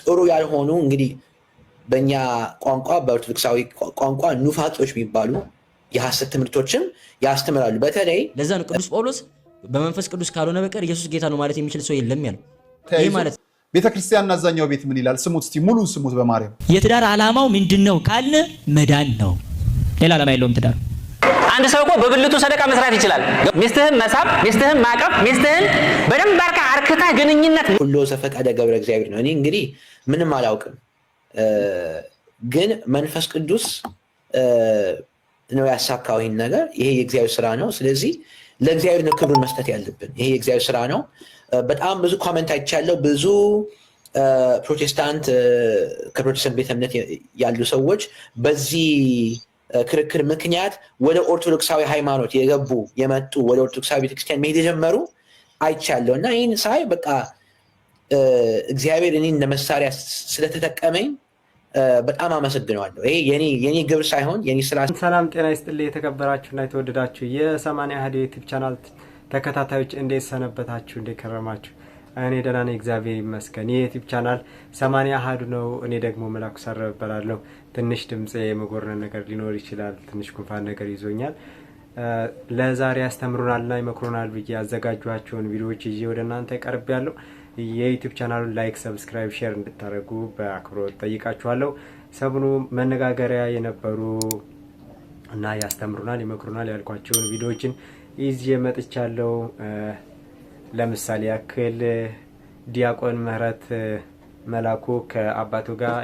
ጥሩ ያልሆኑ እንግዲህ በእኛ ቋንቋ በኦርቶዶክሳዊ ቋንቋ ኑፋቂዎች የሚባሉ የሐሰት ትምህርቶችም ያስተምራሉ። በተለይ ለዛ ነው ቅዱስ ጳውሎስ በመንፈስ ቅዱስ ካልሆነ በቀር ኢየሱስ ጌታ ነው ማለት የሚችል ሰው የለም ያለው። ይሄ ማለት ቤተክርስቲያን አዛኛው ቤት ምን ይላል? ስሙት እስቲ ሙሉን ስሙት። በማርያም የትዳር ዓላማው ምንድነው ካልን መዳን ነው። ሌላ ዓላማ የለውም ትዳር። አንድ ሰው እኮ በብልቱ ሰደቃ መስራት ይችላል። ሚስትህን መሳብ፣ ሚስትህን ማቀፍ፣ ሚስትህን በደንብ አርካ አርክታ ግንኙነት ሁሉ ዘፈቀደ ገብረ እግዚአብሔር ነው። እኔ እንግዲህ ምንም አላውቅም፣ ግን መንፈስ ቅዱስ ነው ያሳካው ይህን ነገር። ይሄ የእግዚአብሔር ስራ ነው። ስለዚህ ለእግዚአብሔር ነው ክብሩን መስጠት ያለብን። ይሄ የእግዚአብሔር ስራ ነው። በጣም ብዙ ኮሜንት አይቻለሁ። ብዙ ፕሮቴስታንት ከፕሮቴስታንት ቤተ እምነት ያሉ ሰዎች በዚህ ክርክር ምክንያት ወደ ኦርቶዶክሳዊ ሃይማኖት የመጡ ወደ ኦርቶዶክሳዊ ቤተክርስቲያን መሄድ የጀመሩ አይቻለሁ እና ይህን ሳይ በቃ እግዚአብሔር እኔን ለመሳሪያ ስለተጠቀመኝ በጣም አመሰግነዋለሁ። ይሄ የኔ ግብር ሳይሆን የኔ ስራ። ሰላም ጤና ይስጥልኝ። የተከበራችሁና የተወደዳችሁ የ80 አሐዱ ዩቲዩብ ቻናል ተከታታዮች እንዴት ሰነበታችሁ? እንዴት ከረማችሁ? እኔ ደህና ነኝ፣ እግዚአብሔር ይመስገን። ይህ ዩቲዩብ ቻናል 80 አሐዱ ነው። እኔ ደግሞ መላኩ ሰረበ እባላለሁ። ትንሽ ድምጼ የመጎርነን ነገር ሊኖር ይችላል። ትንሽ ጉንፋን ነገር ይዞኛል። ለዛሬ ያስተምሩናልና ይመክሩናል ብዬ ያዘጋጇቸውን ቪዲዮዎች ይዤ ወደ እናንተ ቀርቤያለሁ። የዩቲዩብ ቻናሉን ላይክ፣ ሰብስክራይብ፣ ሼር እንድታደርጉ በአክብሮት ጠይቃችኋለሁ። ሰሞኑ መነጋገሪያ የነበሩ እና ያስተምሩናል ይመክሩናል ያልኳቸውን ቪዲዮዎችን ይዤ መጥቻለሁ። ለምሳሌ ያክል ዲያቆን ምህረት መላኩ ከአባቱ ጋር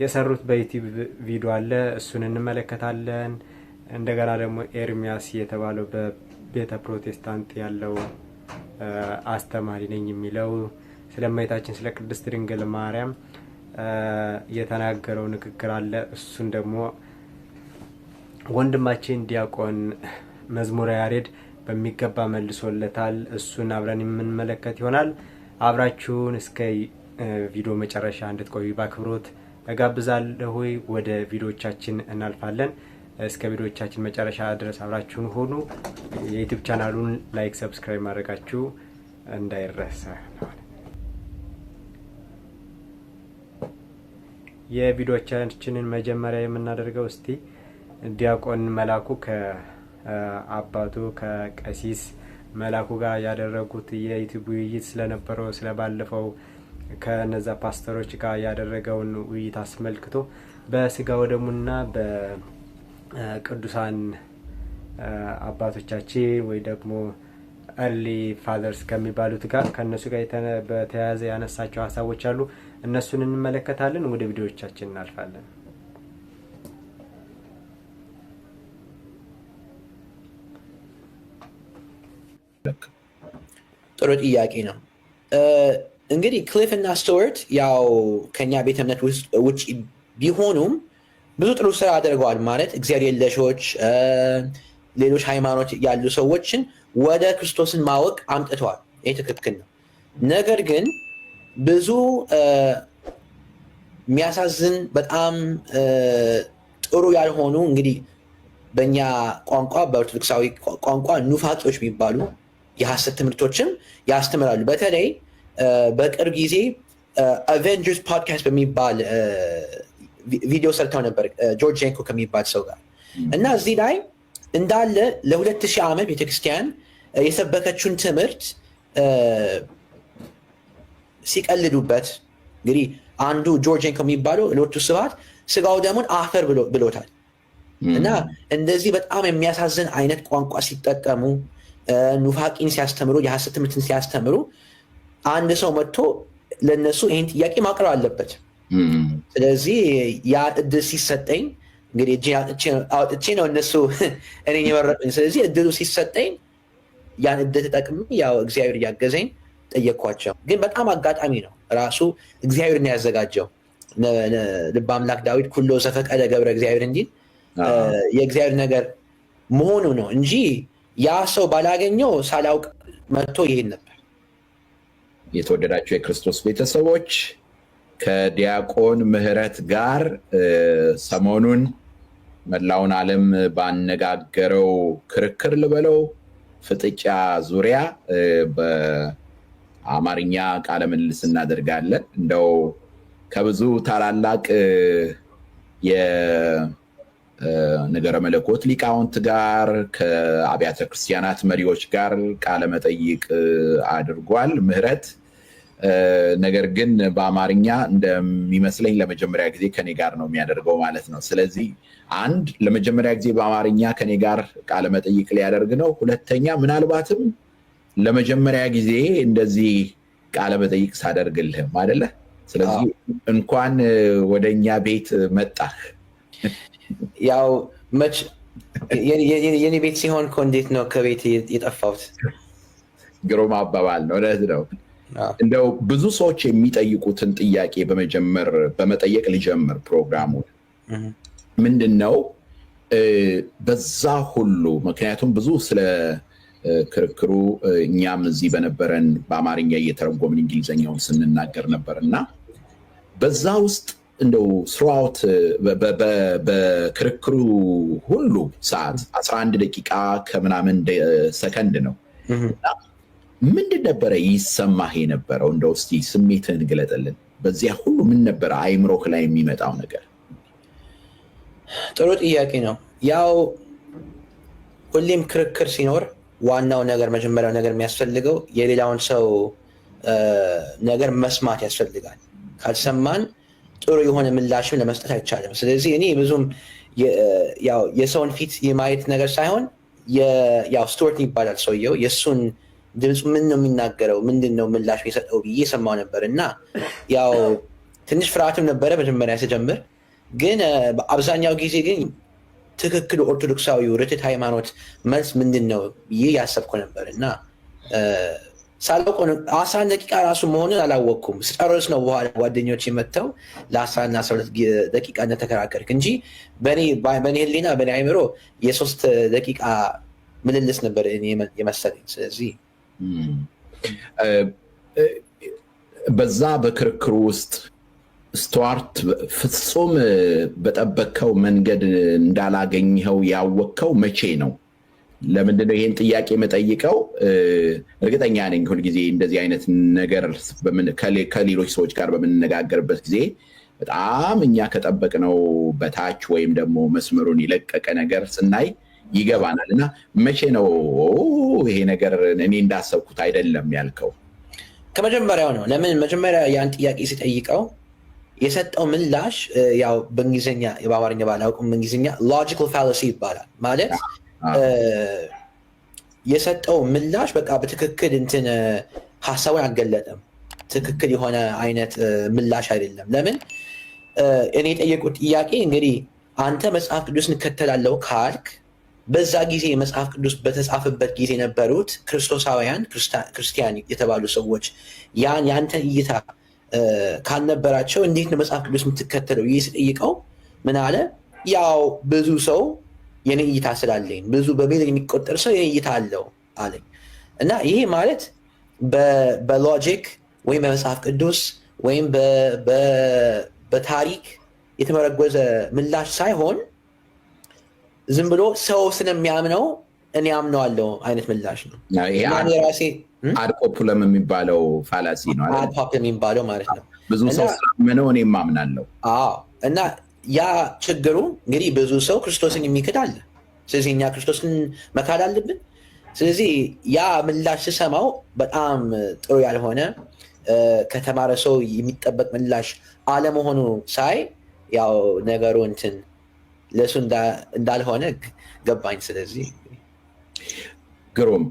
የሰሩት በዩቲዩብ ቪዲዮ አለ፣ እሱን እንመለከታለን። እንደገና ደግሞ ኤርሚያስ የተባለው በቤተ ፕሮቴስታንት ያለው አስተማሪ ነኝ የሚለው ስለ እመቤታችን ስለ ቅድስት ድንግል ማርያም የተናገረው ንግግር አለ። እሱን ደግሞ ወንድማችን ዲያቆን መዝሙረ ያሬድ በሚገባ መልሶለታል። እሱን አብረን የምንመለከት ይሆናል። አብራችሁን እስከ ቪዲዮ መጨረሻ እንድትቆዩ በአክብሮት እጋብዛለሁ። ወደ ቪዲዮቻችን እናልፋለን። እስከ ቪዲዮቻችን መጨረሻ ድረስ አብራችሁን ሆኑ። የዩቲዩብ ቻናሉን ላይክ፣ ሰብስክራይብ ማድረጋችሁ እንዳይረሳ። የቪዲዮቻችንን መጀመሪያ የምናደርገው እስቲ ዲያቆን መላኩ ከአባቱ ከቀሲስ መላኩ ጋር ያደረጉት የዩቲዩብ ውይይት ስለነበረው ስለባለፈው ከነዛ ፓስተሮች ጋር ያደረገውን ውይይት አስመልክቶ በስጋው ደሙና በቅዱሳን አባቶቻችን ወይ ደግሞ early fathers ከሚባሉት ጋር ከነሱ ጋር በተያያዘ ያነሳቸው ሀሳቦች አሉ። እነሱን እንመለከታለን። ወደ ቪዲዮዎቻችን እናልፋለን። ጥሩ ጥያቄ ነው። እንግዲህ ክሊፍ እና ስቱዋርት ያው ከኛ ቤተ እምነት ውጭ ቢሆኑም ብዙ ጥሩ ስራ አድርገዋል። ማለት እግዚአብሔር የለሾች ሌሎች ሃይማኖት ያሉ ሰዎችን ወደ ክርስቶስን ማወቅ አምጥተዋል። ይህ ትክክል ነው። ነገር ግን ብዙ የሚያሳዝን በጣም ጥሩ ያልሆኑ እንግዲህ በእኛ ቋንቋ በኦርቶዶክሳዊ ቋንቋ ኑፋቂዎች የሚባሉ የሐሰት ትምህርቶችም ያስተምራሉ። በተለይ በቅርብ ጊዜ አቬንጀርስ ፖድካስት በሚባል ቪዲዮ ሰርተው ነበር ጆርጅ ጄንኮ ከሚባል ሰው ጋር እና እዚህ ላይ እንዳለ ለ2000 ዓመት ቤተክርስቲያን የሰበከችውን ትምህርት ሲቀልዱበት እንግዲህ አንዱ ጆርጅ ጄንኮ የሚባለው ሎቱ ስብሐት ስጋው ደሙን አፈር ብሎታል እና እንደዚህ በጣም የሚያሳዝን አይነት ቋንቋ ሲጠቀሙ ኑፋቂን ሲያስተምሩ የሐሰት ትምህርትን ሲያስተምሩ አንድ ሰው መጥቶ ለነሱ ይህን ጥያቄ ማቅረብ አለበት። ስለዚህ ያ እድል ሲሰጠኝ እንግዲህ አውጥቼ ነው እነሱ እኔን የመረጡኝ። ስለዚህ እድሉ ሲሰጠኝ ያን እድል ተጠቅሜ ያው እግዚአብሔር እያገዘኝ ጠየቅኳቸው። ግን በጣም አጋጣሚ ነው። ራሱ እግዚአብሔር ነው ያዘጋጀው። ልበ አምላክ ዳዊት ኩሎ ዘፈቀደ ገብረ እግዚአብሔር እንዲል የእግዚአብሔር ነገር መሆኑ ነው እንጂ ያ ሰው ባላገኘው ሳላውቅ መጥቶ ይሄን ነበር። የተወደዳችሁ የክርስቶስ ቤተሰቦች ከዲያቆን ምህረት ጋር ሰሞኑን መላውን ዓለም ባነጋገረው ክርክር ልበለው ፍጥጫ ዙሪያ በአማርኛ ቃለ ምልልስ እናደርጋለን። እንደው ከብዙ ታላላቅ የነገረ መለኮት ሊቃውንት ጋር ከአብያተ ክርስቲያናት መሪዎች ጋር ቃለመጠይቅ አድርጓል ምህረት። ነገር ግን በአማርኛ እንደሚመስለኝ ለመጀመሪያ ጊዜ ከኔ ጋር ነው የሚያደርገው ማለት ነው። ስለዚህ አንድ ለመጀመሪያ ጊዜ በአማርኛ ከኔ ጋር ቃለመጠይቅ ሊያደርግ ነው። ሁለተኛ ምናልባትም ለመጀመሪያ ጊዜ እንደዚህ ቃለመጠይቅ ሳደርግልህም አይደለ? ስለዚህ እንኳን ወደኛ ቤት መጣህ። ያው የኔ ቤት ሲሆን እኮ እንዴት ነው ከቤት የጠፋሁት? ግሩም አባባል ነው። እውነት ነው። እንደው ብዙ ሰዎች የሚጠይቁትን ጥያቄ በመጠየቅ ሊጀምር ፕሮግራሙን ምንድን ነው በዛ ሁሉ ምክንያቱም ብዙ ስለ ክርክሩ እኛም እዚህ በነበረን በአማርኛ እየተረጎምን እንግሊዘኛውን ስንናገር ነበር እና በዛ ውስጥ እንደው ስራውት በክርክሩ ሁሉ ሰዓት 11 ደቂቃ ከምናምን ሰከንድ ነው። ምንድን ነበረ ይሰማህ የነበረው? እንደው እስቲ ስሜትህን ግለጥልን። በዚያ ሁሉ ምን ነበረ አይምሮክ ላይ የሚመጣው ነገር? ጥሩ ጥያቄ ነው። ያው ሁሌም ክርክር ሲኖር ዋናው ነገር መጀመሪያው ነገር የሚያስፈልገው የሌላውን ሰው ነገር መስማት ያስፈልጋል። ካልሰማን ጥሩ የሆነ ምላሽም ለመስጠት አይቻልም። ስለዚህ እኔ ብዙም ያው የሰውን ፊት የማየት ነገር ሳይሆን ያው ስቱዋርት ይባላል ሰውየው፣ የእሱን ድምፁ ምን ነው የሚናገረው፣ ምንድን ነው ምላሽ የሰጠው ብዬ ሰማው ነበር እና ያው ትንሽ ፍርሃትም ነበረ መጀመሪያ ስጀምር። ግን አብዛኛው ጊዜ ግን ትክክል ኦርቶዶክሳዊ ርትዕት ሃይማኖት መልስ ምንድን ነው ብዬ ያሰብኩ ነበር እና ሳላውቀው 11 ደቂቃ ራሱ መሆኑን አላወቅኩም። ስጨርስ ነው በኋላ ጓደኞች መጥተው ለ11 እና 12 ደቂቃ እንደተከራከርክ እንጂ በእኔ ህሊና በእኔ አይምሮ የ3 ደቂቃ ምልልስ ነበር የመሰለኝ። ስለዚህ በዛ በክርክሩ ውስጥ ስቱዋርት ፍጹም በጠበቅከው መንገድ እንዳላገኘኸው ያወቅከው መቼ ነው? ለምንድነው ይህን ጥያቄ መጠይቀው? እርግጠኛ ነኝ ሁልጊዜ እንደዚህ አይነት ነገር ከሌሎች ሰዎች ጋር በምንነጋገርበት ጊዜ በጣም እኛ ከጠበቅነው በታች ወይም ደግሞ መስመሩን የለቀቀ ነገር ስናይ ይገባናል። እና መቼ ነው ይሄ ነገር እኔ እንዳሰብኩት አይደለም ያልከው? ከመጀመሪያው ነው። ለምን መጀመሪያ ያን ጥያቄ ሲጠይቀው የሰጠው ምላሽ ያው በእንግሊዝኛ በአማርኛ ባላውቅም በእንግሊዝኛ ሎጂካል ፋላሲ ይባላል። ማለት የሰጠው ምላሽ በቃ በትክክል ሀሳቡን አልገለጠም። ትክክል የሆነ አይነት ምላሽ አይደለም። ለምን እኔ የጠየቁት ጥያቄ እንግዲህ አንተ መጽሐፍ ቅዱስ እንከተላለው ካልክ በዛ ጊዜ መጽሐፍ ቅዱስ በተጻፈበት ጊዜ የነበሩት ክርስቶሳውያን ክርስቲያን የተባሉ ሰዎች ያንተን እይታ ካልነበራቸው እንዴት ነው መጽሐፍ ቅዱስ የምትከተለው? ይህ ስጠይቀው ምን አለ? ያው ብዙ ሰው የኔ እይታ ስላለኝ ብዙ በሚሊዮን የሚቆጠር ሰው የኔ እይታ አለው አለኝ። እና ይሄ ማለት በሎጂክ ወይም በመጽሐፍ ቅዱስ ወይም በታሪክ የተመረጎዘ ምላሽ ሳይሆን ዝም ብሎ ሰው ስለሚያምነው እኔ አምነዋለሁ አይነት ምላሽ ነው። ራሴ አድፖፕለም የሚባለው ፋላሲ ነው። አድፖፕለም የሚባለው ማለት ነው። ብዙ ሰው ስላመነው እኔም አምናለሁ። እና ያ ችግሩ እንግዲህ ብዙ ሰው ክርስቶስን የሚክድ አለ። ስለዚህ እኛ ክርስቶስን መካድ አለብን። ስለዚህ ያ ምላሽ ስሰማው በጣም ጥሩ ያልሆነ ከተማረ ሰው የሚጠበቅ ምላሽ አለመሆኑ ሳይ ያው ነገሩ ለእሱ እንዳልሆነ ገባኝ። ስለዚህ ግሩም።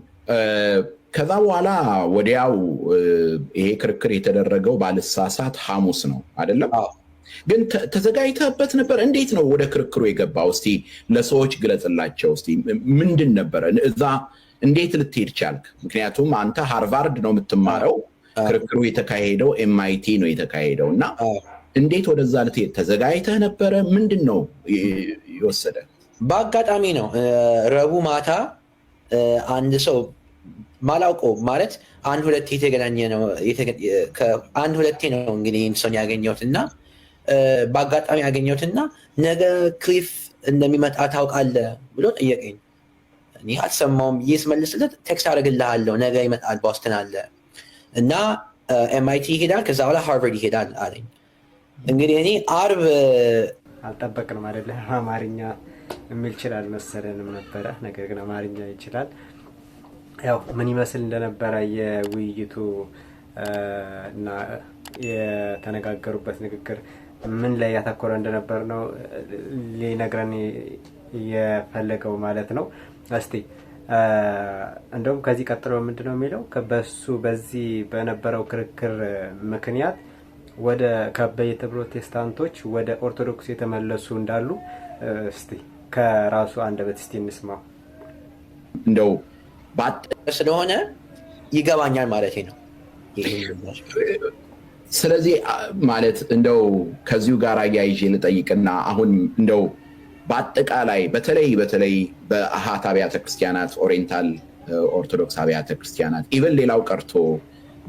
ከዛ በኋላ ወዲያው ይሄ ክርክር የተደረገው ባልሳሳት ሐሙስ ነው አይደለም? ግን ተዘጋጅተህበት ነበር? እንዴት ነው ወደ ክርክሩ የገባው? እስቲ ለሰዎች ግለጽላቸው። እስቲ ምንድን ነበረ እዛ? እንዴት ልትሄድ ቻልክ? ምክንያቱም አንተ ሃርቫርድ ነው የምትማረው፣ ክርክሩ የተካሄደው ኤምአይቲ ነው የተካሄደው እና እንዴት ወደዛ ልትሄድ ተዘጋጅተህ ነበረ? ምንድን ነው የወሰደ? በአጋጣሚ ነው። ረቡዕ ማታ አንድ ሰው ማላውቀው ማለት አንድ ሁለቴ የተገናኘ ነው። አንድ ሁለቴ ነው እንግዲህ ይህን ሰውን ያገኘሁት እና በአጋጣሚ ያገኘሁትና ነገ ክሊፍ እንደሚመጣ ታውቃለህ ብሎ ጠየቀኝ። እኔ አልሰማውም ብዬ ስመልስለት ቴክስት አደርግልሃለሁ ነገ ይመጣል ቦስተን አለ እና ኤምአይቲ ይሄዳል ከዛ በኋላ ሃርቨርድ ይሄዳል አለኝ። እንግዲህ እኔ አርብ አልጠበቅንም አይደለ? አማርኛ የሚል ይችላል መሰለንም ነበረ። ነገር ግን አማርኛ ይችላል። ያው ምን ይመስል እንደነበረ የውይይቱ እና የተነጋገሩበት ንግግር ምን ላይ ያተኮረ እንደነበር ነው ሊነግረን የፈለገው ማለት ነው። እስቲ እንደውም ከዚህ ቀጥሎ ምንድነው የሚለው በዚህ በነበረው ክርክር ምክንያት ወደ ከበይተ ፕሮቴስታንቶች ወደ ኦርቶዶክስ የተመለሱ እንዳሉ እስቲ ከራሱ አንደበት እስቲ እንስማው። እንደው ስለሆነ ይገባኛል ማለት ነው። ስለዚህ ማለት እንደው ከዚሁ ጋር አያይዤ ልጠይቅና አሁን እንደው በአጠቃላይ በተለይ በአሃት አብያተ ክርስቲያናት፣ ኦሪየንታል ኦርቶዶክስ አብያተ ክርስቲያናት ኢቨን ሌላው ቀርቶ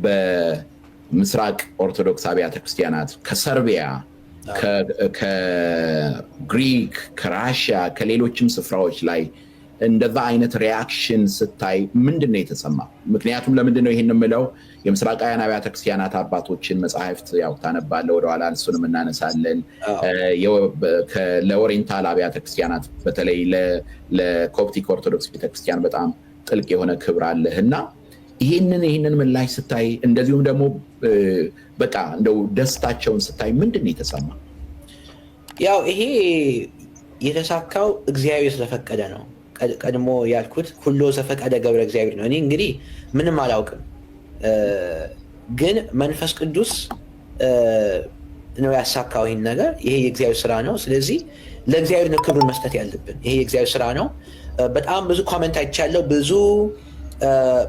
በምስራቅ ኦርቶዶክስ አብያተ ክርስቲያናት ከሰርቢያ፣ ከግሪክ፣ ከራሽያ፣ ከሌሎችም ስፍራዎች ላይ እንደዛ አይነት ሪያክሽን ስታይ ምንድን ነው የተሰማ? ምክንያቱም ለምንድን ነው ይህን የምለው? የምስራቃውያን አብያተ ክርስቲያናት አባቶችን መጽሐፍት ያው ታነባለህ፣ ወደኋላ እሱንም እናነሳለን። ለኦሪየንታል አብያተ ክርስቲያናት በተለይ ለኮፕቲክ ኦርቶዶክስ ቤተክርስቲያን በጣም ጥልቅ የሆነ ክብር አለህ እና ይህንን ምላሽ ስታይ እንደዚሁም ደግሞ በቃ እንደው ደስታቸውን ስታይ ምንድን ነው የተሰማ? ያው ይሄ የተሳካው እግዚአብሔር ስለፈቀደ ነው። ቀድሞ ያልኩት ሁሉ ዘፈቀደ ገብረ እግዚአብሔር ነው። እኔ እንግዲህ ምንም አላውቅም፣ ግን መንፈስ ቅዱስ ነው ያሳካው ይህን ነገር። ይሄ የእግዚአብሔር ስራ ነው። ስለዚህ ለእግዚአብሔር ነው ክብሩን መስጠት ያለብን። ይሄ የእግዚአብሔር ስራ ነው። በጣም ብዙ ኮሜንት አይቻለሁ። ብዙ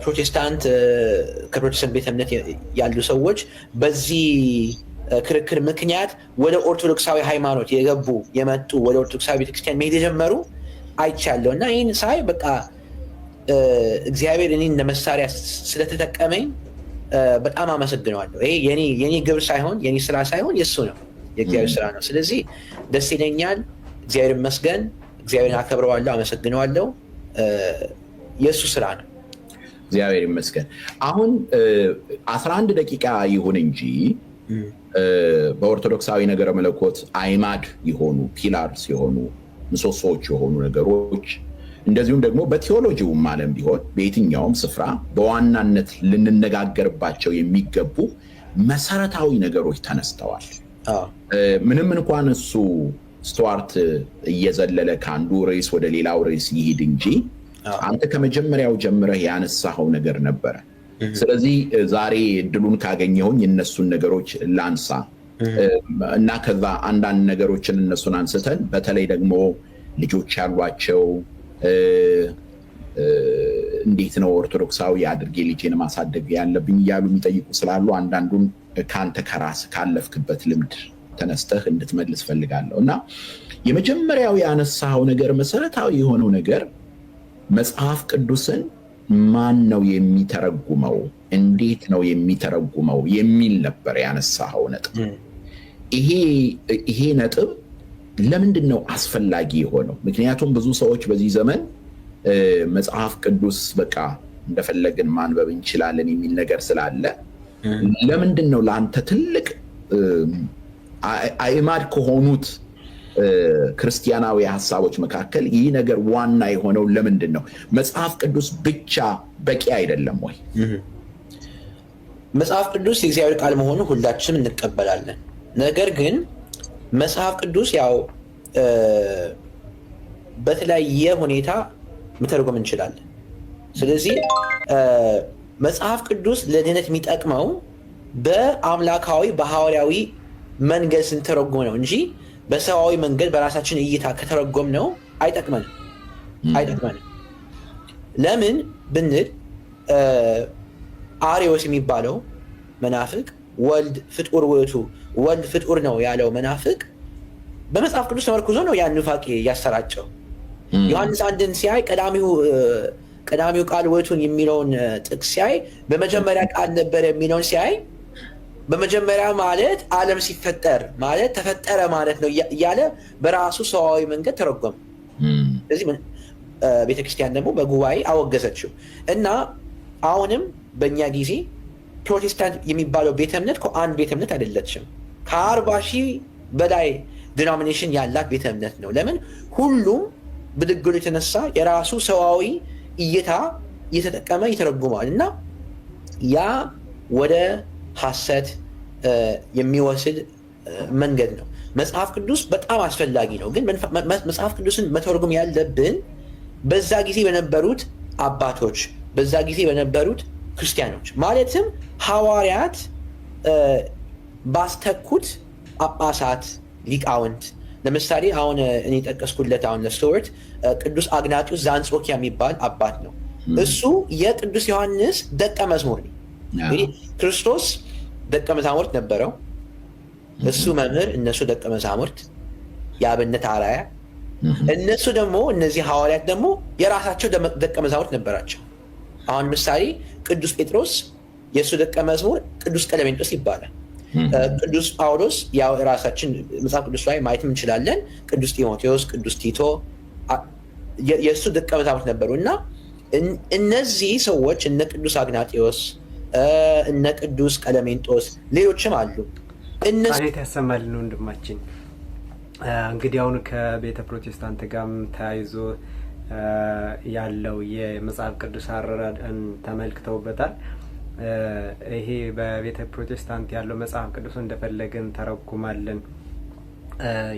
ፕሮቴስታንት ከፕሮቴስታንት ቤተ እምነት ያሉ ሰዎች በዚህ ክርክር ምክንያት ወደ ኦርቶዶክሳዊ ሃይማኖት የመጡ ወደ ኦርቶዶክሳዊ ቤተክርስቲያን መሄድ የጀመሩ አይቻለሁ እና ይህን ሳይ በቃ እግዚአብሔር እኔን እንደ መሳሪያ ስለተጠቀመኝ በጣም አመሰግነዋለሁ። ይሄ የኔ ግብር ሳይሆን የኔ ስራ ሳይሆን የእሱ ነው፣ የእግዚአብሔር ስራ ነው። ስለዚህ ደስ ይለኛል። እግዚአብሔር ይመስገን። እግዚአብሔርን አከብረዋለሁ፣ አመሰግነዋለሁ። የእሱ ስራ ነው። እግዚአብሔር ይመስገን። አሁን 11 ደቂቃ ይሁን እንጂ በኦርቶዶክሳዊ ነገረ መለኮት አይማድ የሆኑ ፒላርስ የሆኑ ምሰሶዎች የሆኑ ነገሮች እንደዚሁም ደግሞ በቴዎሎጂውም ዓለም ቢሆን በየትኛውም ስፍራ በዋናነት ልንነጋገርባቸው የሚገቡ መሰረታዊ ነገሮች ተነስተዋል። ምንም እንኳን እሱ ስቱዋርት እየዘለለ ከአንዱ ርዕስ ወደ ሌላው ርዕስ ይሄድ እንጂ አንተ ከመጀመሪያው ጀምረህ ያነሳኸው ነገር ነበረ። ስለዚህ ዛሬ እድሉን ካገኘሁኝ እነሱን ነገሮች ላንሳ እና ከዛ አንዳንድ ነገሮችን እነሱን አንስተን በተለይ ደግሞ ልጆች ያሏቸው እንዴት ነው ኦርቶዶክሳዊ አድርጌ ልጄን ማሳደግ ያለብኝ እያሉ የሚጠይቁ ስላሉ አንዳንዱን ከአንተ ከራስ ካለፍክበት ልምድ ተነስተህ እንድትመልስ ፈልጋለሁ እና የመጀመሪያው ያነሳኸው ነገር መሰረታዊ የሆነው ነገር መጽሐፍ ቅዱስን ማን ነው የሚተረጉመው፣ እንዴት ነው የሚተረጉመው የሚል ነበር ያነሳኸው ነጥብ። ይሄ ነጥብ ለምንድን ነው አስፈላጊ የሆነው? ምክንያቱም ብዙ ሰዎች በዚህ ዘመን መጽሐፍ ቅዱስ በቃ እንደፈለግን ማንበብ እንችላለን የሚል ነገር ስላለ ለምንድን ነው ለአንተ ትልቅ አዕማድ ከሆኑት ክርስቲያናዊ ሀሳቦች መካከል ይህ ነገር ዋና የሆነው ለምንድን ነው? መጽሐፍ ቅዱስ ብቻ በቂ አይደለም ወይ? መጽሐፍ ቅዱስ የእግዚአብሔር ቃል መሆኑ ሁላችንም እንቀበላለን። ነገር ግን መጽሐፍ ቅዱስ ያው በተለያየ ሁኔታ መተርጎም እንችላለን። ስለዚህ መጽሐፍ ቅዱስ ለድህነት የሚጠቅመው በአምላካዊ በሐዋርያዊ መንገድ ስንተረጎም ነው እንጂ በሰዋዊ መንገድ በራሳችን እይታ ከተረጎም ነው አይጠቅመንም። ለምን ብንል አርዮስ የሚባለው መናፍቅ ወልድ ፍጡር ውእቱ ወልድ ፍጡር ነው ያለው መናፍቅ በመጽሐፍ ቅዱስ ተመርኩዞ ነው ያን ኑፋቄ ያሰራጨው። ዮሐንስ አንድን ሲያይ ቀዳሚው ቃል ውእቱን የሚለውን ጥቅስ ሲያይ በመጀመሪያ ቃል ነበር የሚለውን ሲያይ በመጀመሪያ ማለት ዓለም ሲፈጠር ማለት ተፈጠረ ማለት ነው እያለ በራሱ ሰዋዊ መንገድ ተረጎመ። ስለዚህ ቤተክርስቲያን ደግሞ በጉባኤ አወገዘችው እና አሁንም በእኛ ጊዜ ፕሮቴስታንት የሚባለው ቤተ እምነት አንድ ቤተ እምነት አይደለችም። ከ40,000 በላይ ዲኖሚኔሽን ያላት ቤተ እምነት ነው። ለምን? ሁሉም ብድግሉ የተነሳ የራሱ ሰዋዊ እይታ እየተጠቀመ ይተረጉማል እና ያ ወደ ሐሰት የሚወስድ መንገድ ነው። መጽሐፍ ቅዱስ በጣም አስፈላጊ ነው። ግን መጽሐፍ ቅዱስን መተርጎም ያለብን በዛ ጊዜ በነበሩት አባቶች፣ በዛ ጊዜ በነበሩት ክርስቲያኖች ማለትም ሐዋርያት ባስተኩት ጳጳሳት፣ ሊቃውንት። ለምሳሌ አሁን እኔ ጠቀስኩለት አሁን ለስቶርት ቅዱስ አግናጢዮስ ዘአንጾኪያ የሚባል አባት ነው። እሱ የቅዱስ ዮሐንስ ደቀ መዝሙር ነው። እንግዲህ ክርስቶስ ደቀ መዛሙርት ነበረው። እሱ መምህር፣ እነሱ ደቀ መዛሙርት፣ የአብነት አርአያ። እነሱ ደግሞ እነዚህ ሐዋርያት ደግሞ የራሳቸው ደቀ መዛሙርት ነበራቸው። አሁን ምሳሌ ቅዱስ ጴጥሮስ የእሱ ደቀ መዝሙር ቅዱስ ቀለሜንጦስ ይባላል። ቅዱስ ጳውሎስ ያው ራሳችን መጽሐፍ ቅዱስ ላይ ማየት እንችላለን። ቅዱስ ጢሞቴዎስ፣ ቅዱስ ቲቶ የእሱ ደቀ መዛሙርት ነበሩ እና እነዚህ ሰዎች እነ ቅዱስ አግናጢዮስ፣ እነ ቅዱስ ቀለሜንጦስ፣ ሌሎችም አሉ። እነዚህ ያሰማልን ወንድማችን። እንግዲህ አሁን ከቤተ ፕሮቴስታንት ጋርም ተያይዞ ያለው የመጽሐፍ ቅዱስ አረዳድን ተመልክተውበታል። ይሄ በቤተ ፕሮቴስታንት ያለው መጽሐፍ ቅዱስ እንደፈለግን ተረጉማለን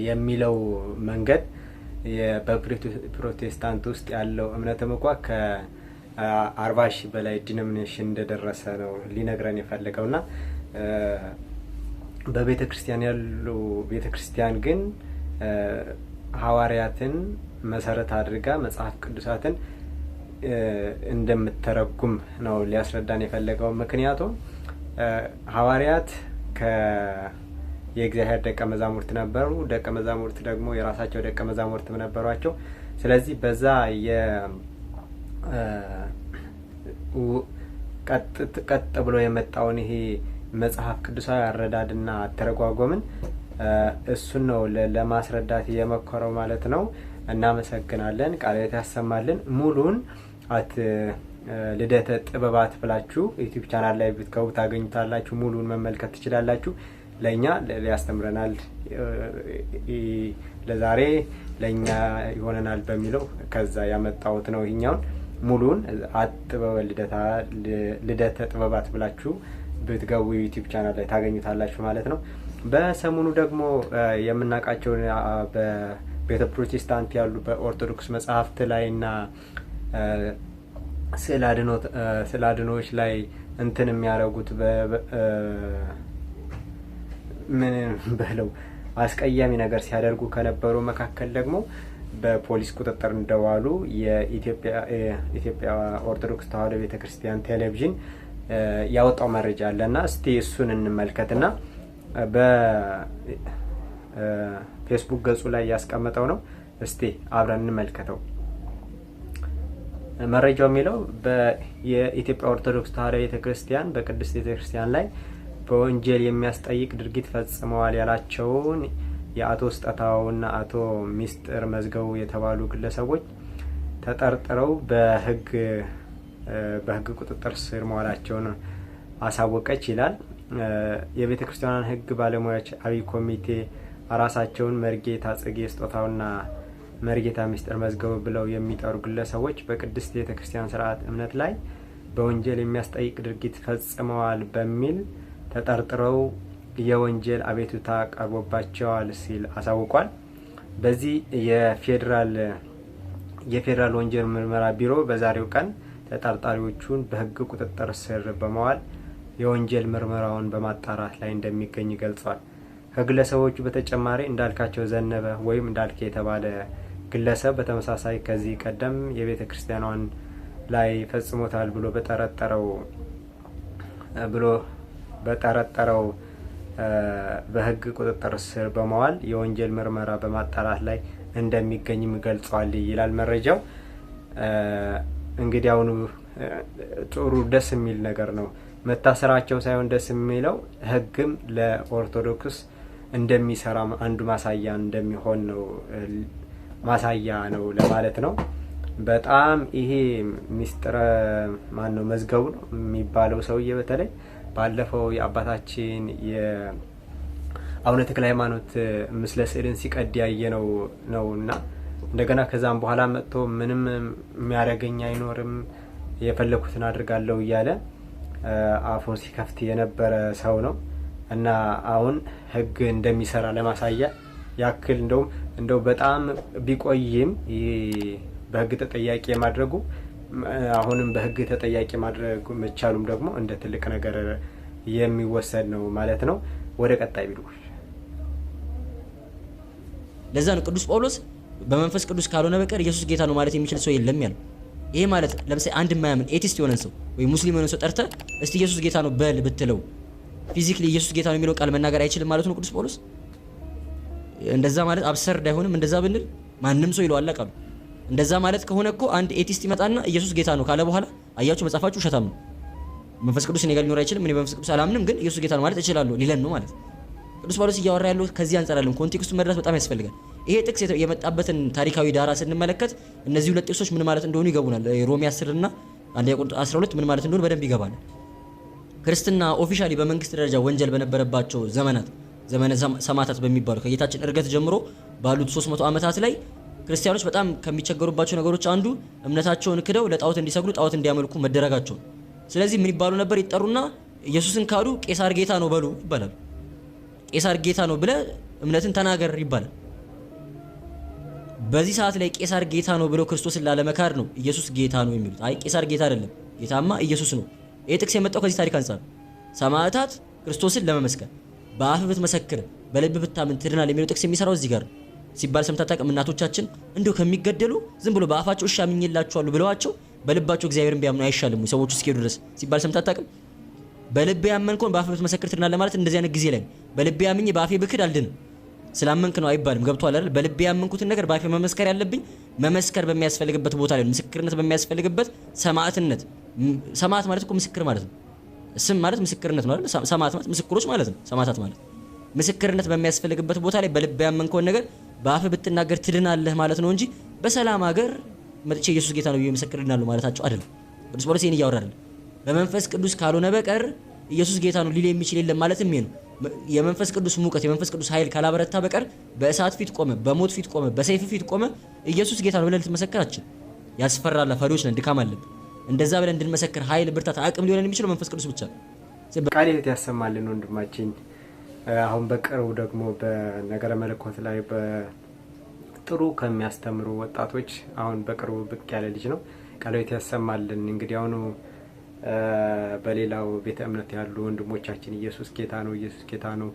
የሚለው መንገድ በፕሮቴስታንት ውስጥ ያለው እምነትም እንኳ ከ40,000 በላይ ዲኖሚኔሽን እንደደረሰ ነው ሊነግረን የፈለገው እና በቤተ ክርስቲያን ያሉ ቤተ ክርስቲያን ግን ሐዋርያትን መሰረት አድርጋ መጽሐፍ ቅዱሳትን እንደምትተረጉም ነው ሊያስረዳን የፈለገው። ምክንያቱም ሐዋርያት የእግዚአብሔር ደቀ መዛሙርት ነበሩ። ደቀ መዛሙርት ደግሞ የራሳቸው ደቀ መዛሙርትም ነበሯቸው። ስለዚህ በዛ ቀጥ ብሎ የመጣውን ይሄ መጽሐፍ ቅዱሳዊ አረዳድና አተረጓጎምን እሱን ነው ለማስረዳት እየመከረው ማለት ነው። እናመሰግናለን። ቃልዎት ያሰማልን። ሙሉን ልደተ ጥበባት ብላችሁ ዩቲዩብ ቻናል ላይ ብትገቡ ታገኙታላችሁ። ሙሉን መመልከት ትችላላችሁ። ለኛ ሊያስተምረናል፣ ለዛሬ ለኛ ይሆነናል በሚለው ከዛ ያመጣሁት ነው። ይኛውን ሙሉን ልደተ ጥበባት ብላችሁ ብትገቡ ዩቲዩብ ቻናል ላይ ታገኙታላችሁ ማለት ነው። በሰሞኑ ደግሞ የምናውቃቸውን በቤተ ፕሮቴስታንት ያሉ በኦርቶዶክስ መጽሐፍት ላይ እና ስዕለ አድኖዎች ላይ እንትን የሚያደርጉት ምን በለው አስቀያሚ ነገር ሲያደርጉ ከነበሩ መካከል ደግሞ በፖሊስ ቁጥጥር እንደዋሉ የኢትዮጵያ ኦርቶዶክስ ተዋሕዶ ቤተክርስቲያን ቴሌቪዥን ያወጣው መረጃ አለና እስቲ እሱን እንመልከትና በፌስቡክ ገጹ ላይ ያስቀመጠው ነው። እስቲ አብረን እንመልከተው። መረጃው የሚለው የኢትዮጵያ ኦርቶዶክስ ተዋሕዶ ቤተክርስቲያን በቅድስት ቤተክርስቲያን ላይ በወንጀል የሚያስጠይቅ ድርጊት ፈጽመዋል ያላቸውን የአቶ ስጠታውና አቶ ሚስጥር መዝገቡ የተባሉ ግለሰቦች ተጠርጥረው በሕግ ቁጥጥር ስር መዋላቸውን አሳወቀች ይላል። የቤተ ክርስቲያኗን ሕግ ባለሙያዎች አብይ ኮሚቴ ራሳቸውን መርጌታ ጽጌ ስጦታውና መርጌታ ሚስጥር መዝገቡ ብለው የሚጠሩ ግለሰቦች በቅድስት ቤተ ክርስቲያን ስርዓት እምነት ላይ በወንጀል የሚያስጠይቅ ድርጊት ፈጽመዋል በሚል ተጠርጥረው የወንጀል አቤቱታ ቀርቦባቸዋል ሲል አሳውቋል። በዚህ የፌዴራል ወንጀል ምርመራ ቢሮ በዛሬው ቀን ተጠርጣሪዎቹን በሕግ ቁጥጥር ስር በመዋል የወንጀል ምርመራውን በማጣራት ላይ እንደሚገኝ ገልጿል። ከግለሰቦቹ በተጨማሪ እንዳልካቸው ዘነበ ወይም እንዳልከ የተባለ ግለሰብ በተመሳሳይ ከዚህ ቀደም የቤተ ክርስቲያኗን ላይ ፈጽሞታል ብሎ በጠረጠረው በሕግ ቁጥጥር ስር በመዋል የወንጀል ምርመራ በማጣራት ላይ እንደሚገኝም ገልጿል ይላል መረጃው። እንግዲህ አሁኑ ጥሩ ደስ የሚል ነገር ነው። መታሰራቸው ሳይሆን ደስ የሚለው ሕግም ለኦርቶዶክስ እንደሚሰራ አንዱ ማሳያ እንደሚሆን ነው ማሳያ ነው ለማለት ነው። በጣም ይሄ ሚስጥረ ማነው መዝገቡ ነው የሚባለው ሰውዬ በተለይ ባለፈው የአባታችን አቡነ ተክለ ሃይማኖት ምስለ ስዕልን ሲቀድ ያየነው ነውና እንደገና ከዛም በኋላ መጥቶ ምንም የሚያረገኝ አይኖርም የፈለኩትን አድርጋለሁ እያለ አፉን ሲከፍት የነበረ ሰው ነው እና አሁን ህግ እንደሚሰራ ለማሳያ ያክል እንደው በጣም ቢቆይም በህግ ተጠያቂ ማድረጉ አሁንም በህግ ተጠያቂ ማድረጉ መቻሉም ደግሞ እንደ ትልቅ ነገር የሚወሰድ ነው ማለት ነው። ወደ ቀጣይ ቪዲዮ ለዛ ነው ቅዱስ ጳውሎስ በመንፈስ ቅዱስ ካልሆነ በቀር ኢየሱስ ጌታ ነው ማለት የሚችል ሰው የለም ያለው። ይሄ ማለት ለምሳሌ አንድ የማያምን ኤቲስት የሆነ ሰው ወይ ሙስሊም የሆነ ሰው ጠርተህ እስቲ ኢየሱስ ጌታ ነው በል ብትለው ፊዚካሊ ኢየሱስ ጌታ ነው የሚለው ቃል መናገር አይችልም ማለት ነው ቅዱስ ጳውሎስ። እንደዛ ማለት አብሰርድ አይሆንም? እንደዛ ብንል ማንም ሰው ይለዋል ቃሉ። እንደዛ ማለት ከሆነ እኮ አንድ ኤቲስት ይመጣና ኢየሱስ ጌታ ነው ካለ በኋላ አያችሁ መጻፋችሁ ውሸታም ነው፣ መንፈስ ቅዱስ እኔ ጋር ሊኖር አይችልም፣ እኔ በመንፈስ ቅዱስ አላምንም፣ ግን ኢየሱስ ጌታ ነው ማለት እችላለሁ ሊለን ነው ማለት። ቅዱስ ጳውሎስ እያወራ ያለው ከዚህ አንፃር አይደለም። ኮንቴክስቱን መረዳት በጣም ያስፈልጋል። ይሄ ጥቅስ የመጣበትን ታሪካዊ ዳራ ስንመለከት እነዚህ ሁለት ጥቅሶች ምን ማለት እንደሆኑ ይገቡናል። ሮሜ 10 እና አንደኛ ቆሮንቶስ 12 ምን ማለት እንደሆነ በደንብ ይገባል። ክርስትና ኦፊሻሊ በመንግስት ደረጃ ወንጀል በነበረባቸው ዘመነ ሰማዕታት በሚባሉ ከጌታችን እርገት ጀምሮ ባሉት 300 ዓመታት ላይ ክርስቲያኖች በጣም ከሚቸገሩባቸው ነገሮች አንዱ እምነታቸውን ክደው ለጣዖት እንዲሰግዱ ጣዖት እንዲያመልኩ መደረጋቸው። ስለዚህ ምን ይባሉ ነበር? ይጠሩና ኢየሱስን ካዱ ቄሳር ጌታ ነው በሉ ይባላል። ቄሳር ጌታ ነው ብለ እምነትን ተናገር ይባላል። በዚህ ሰዓት ላይ ቄሳር ጌታ ነው ብለው ክርስቶስን ላለመካድ ነው ኢየሱስ ጌታ ነው የሚሉት። አይ ቄሳር ጌታ አይደለም፣ ጌታማ ኢየሱስ ነው። ይሄ ጥቅስ የመጣው ከዚህ ታሪክ አንፃር ሰማዕታት ክርስቶስን ለመመስከር በአፍ ብትመሰክር በልብ ብታምን ትድናል የሚለው ጥቅስ የሚሰራው እዚህ ጋር ሲባል ሰምታጣቀም እናቶቻችን እንደው ከሚገደሉ ዝም ብሎ በአፋቸው እሺ አምኜላችኋለሁ ብለዋቸው በልባቸው እግዚአብሔርን ቢያምኑ አይሻልም ሰዎቹ እስኪሄዱ ድረስ ሲባል ሰምታጣቀም። በልብ ያመንከውን በአፍ ብትመሰክር ትድናል ማለት እንደዚህ አይነት ጊዜ ላይ በልብ ያምኜ በአፌ ብክድ አልድንም ስላመንክ ነው አይባልም። ገብቷል አይደል? በልብ ያመንኩትን ነገር በአፌ መመስከር ያለብኝ መመስከር በሚያስፈልግበት ቦታ ላይ ምስክርነት በሚያስፈልግበት ሰማዕትነት። ሰማዕት ማለት እኮ ምስክር ማለት ነው። ስም ማለት ምስክርነት ነው አይደል? ሰማዕት ማለት ምስክሮች ማለት ነው። ሰማዕታት ማለት ምስክርነት በሚያስፈልግበት ቦታ ላይ በልብ ያመንከውን ነገር በአፍ ብትናገር ትድናለህ ማለት ነው እንጂ በሰላም ሀገር መጥቼ ኢየሱስ ጌታ ነው የሚመሰክር ድናለሁ ማለታቸው አይደለም። ቅዱስ ጳውሎስ ይሄን እያወራ አይደለም። በመንፈስ ቅዱስ ካልሆነ በቀር ኢየሱስ ጌታ ነው ሊል የሚችል የለም ማለት ነው። የመንፈስ ቅዱስ ሙቀት የመንፈስ ቅዱስ ኃይል ካላበረታ በቀር በእሳት ፊት ቆመ፣ በሞት ፊት ቆመ፣ በሰይፍ ፊት ቆመ ኢየሱስ ጌታ ነው ብለን ልትመሰክራችን ያስፈራል። ፈሪዎች ነን፣ ድካም አለብን። እንደዛ ብለን እንድንመሰክር ኃይል፣ ብርታት፣ አቅም ሊሆን የሚችለው መንፈስ ቅዱስ ብቻ ነው። ቃል ሕይወት ያሰማልን ወንድማችን። አሁን በቅርቡ ደግሞ በነገረ መለኮት ላይ በጥሩ ከሚያስተምሩ ወጣቶች አሁን በቅርቡ ብቅ ያለ ልጅ ነው። ቃል ሕይወት ያሰማልን። እንግዲህ አሁኑ በሌላው ቤተ እምነት ያሉ ወንድሞቻችን ኢየሱስ ጌታ ነው ኢየሱስ ጌታ ነው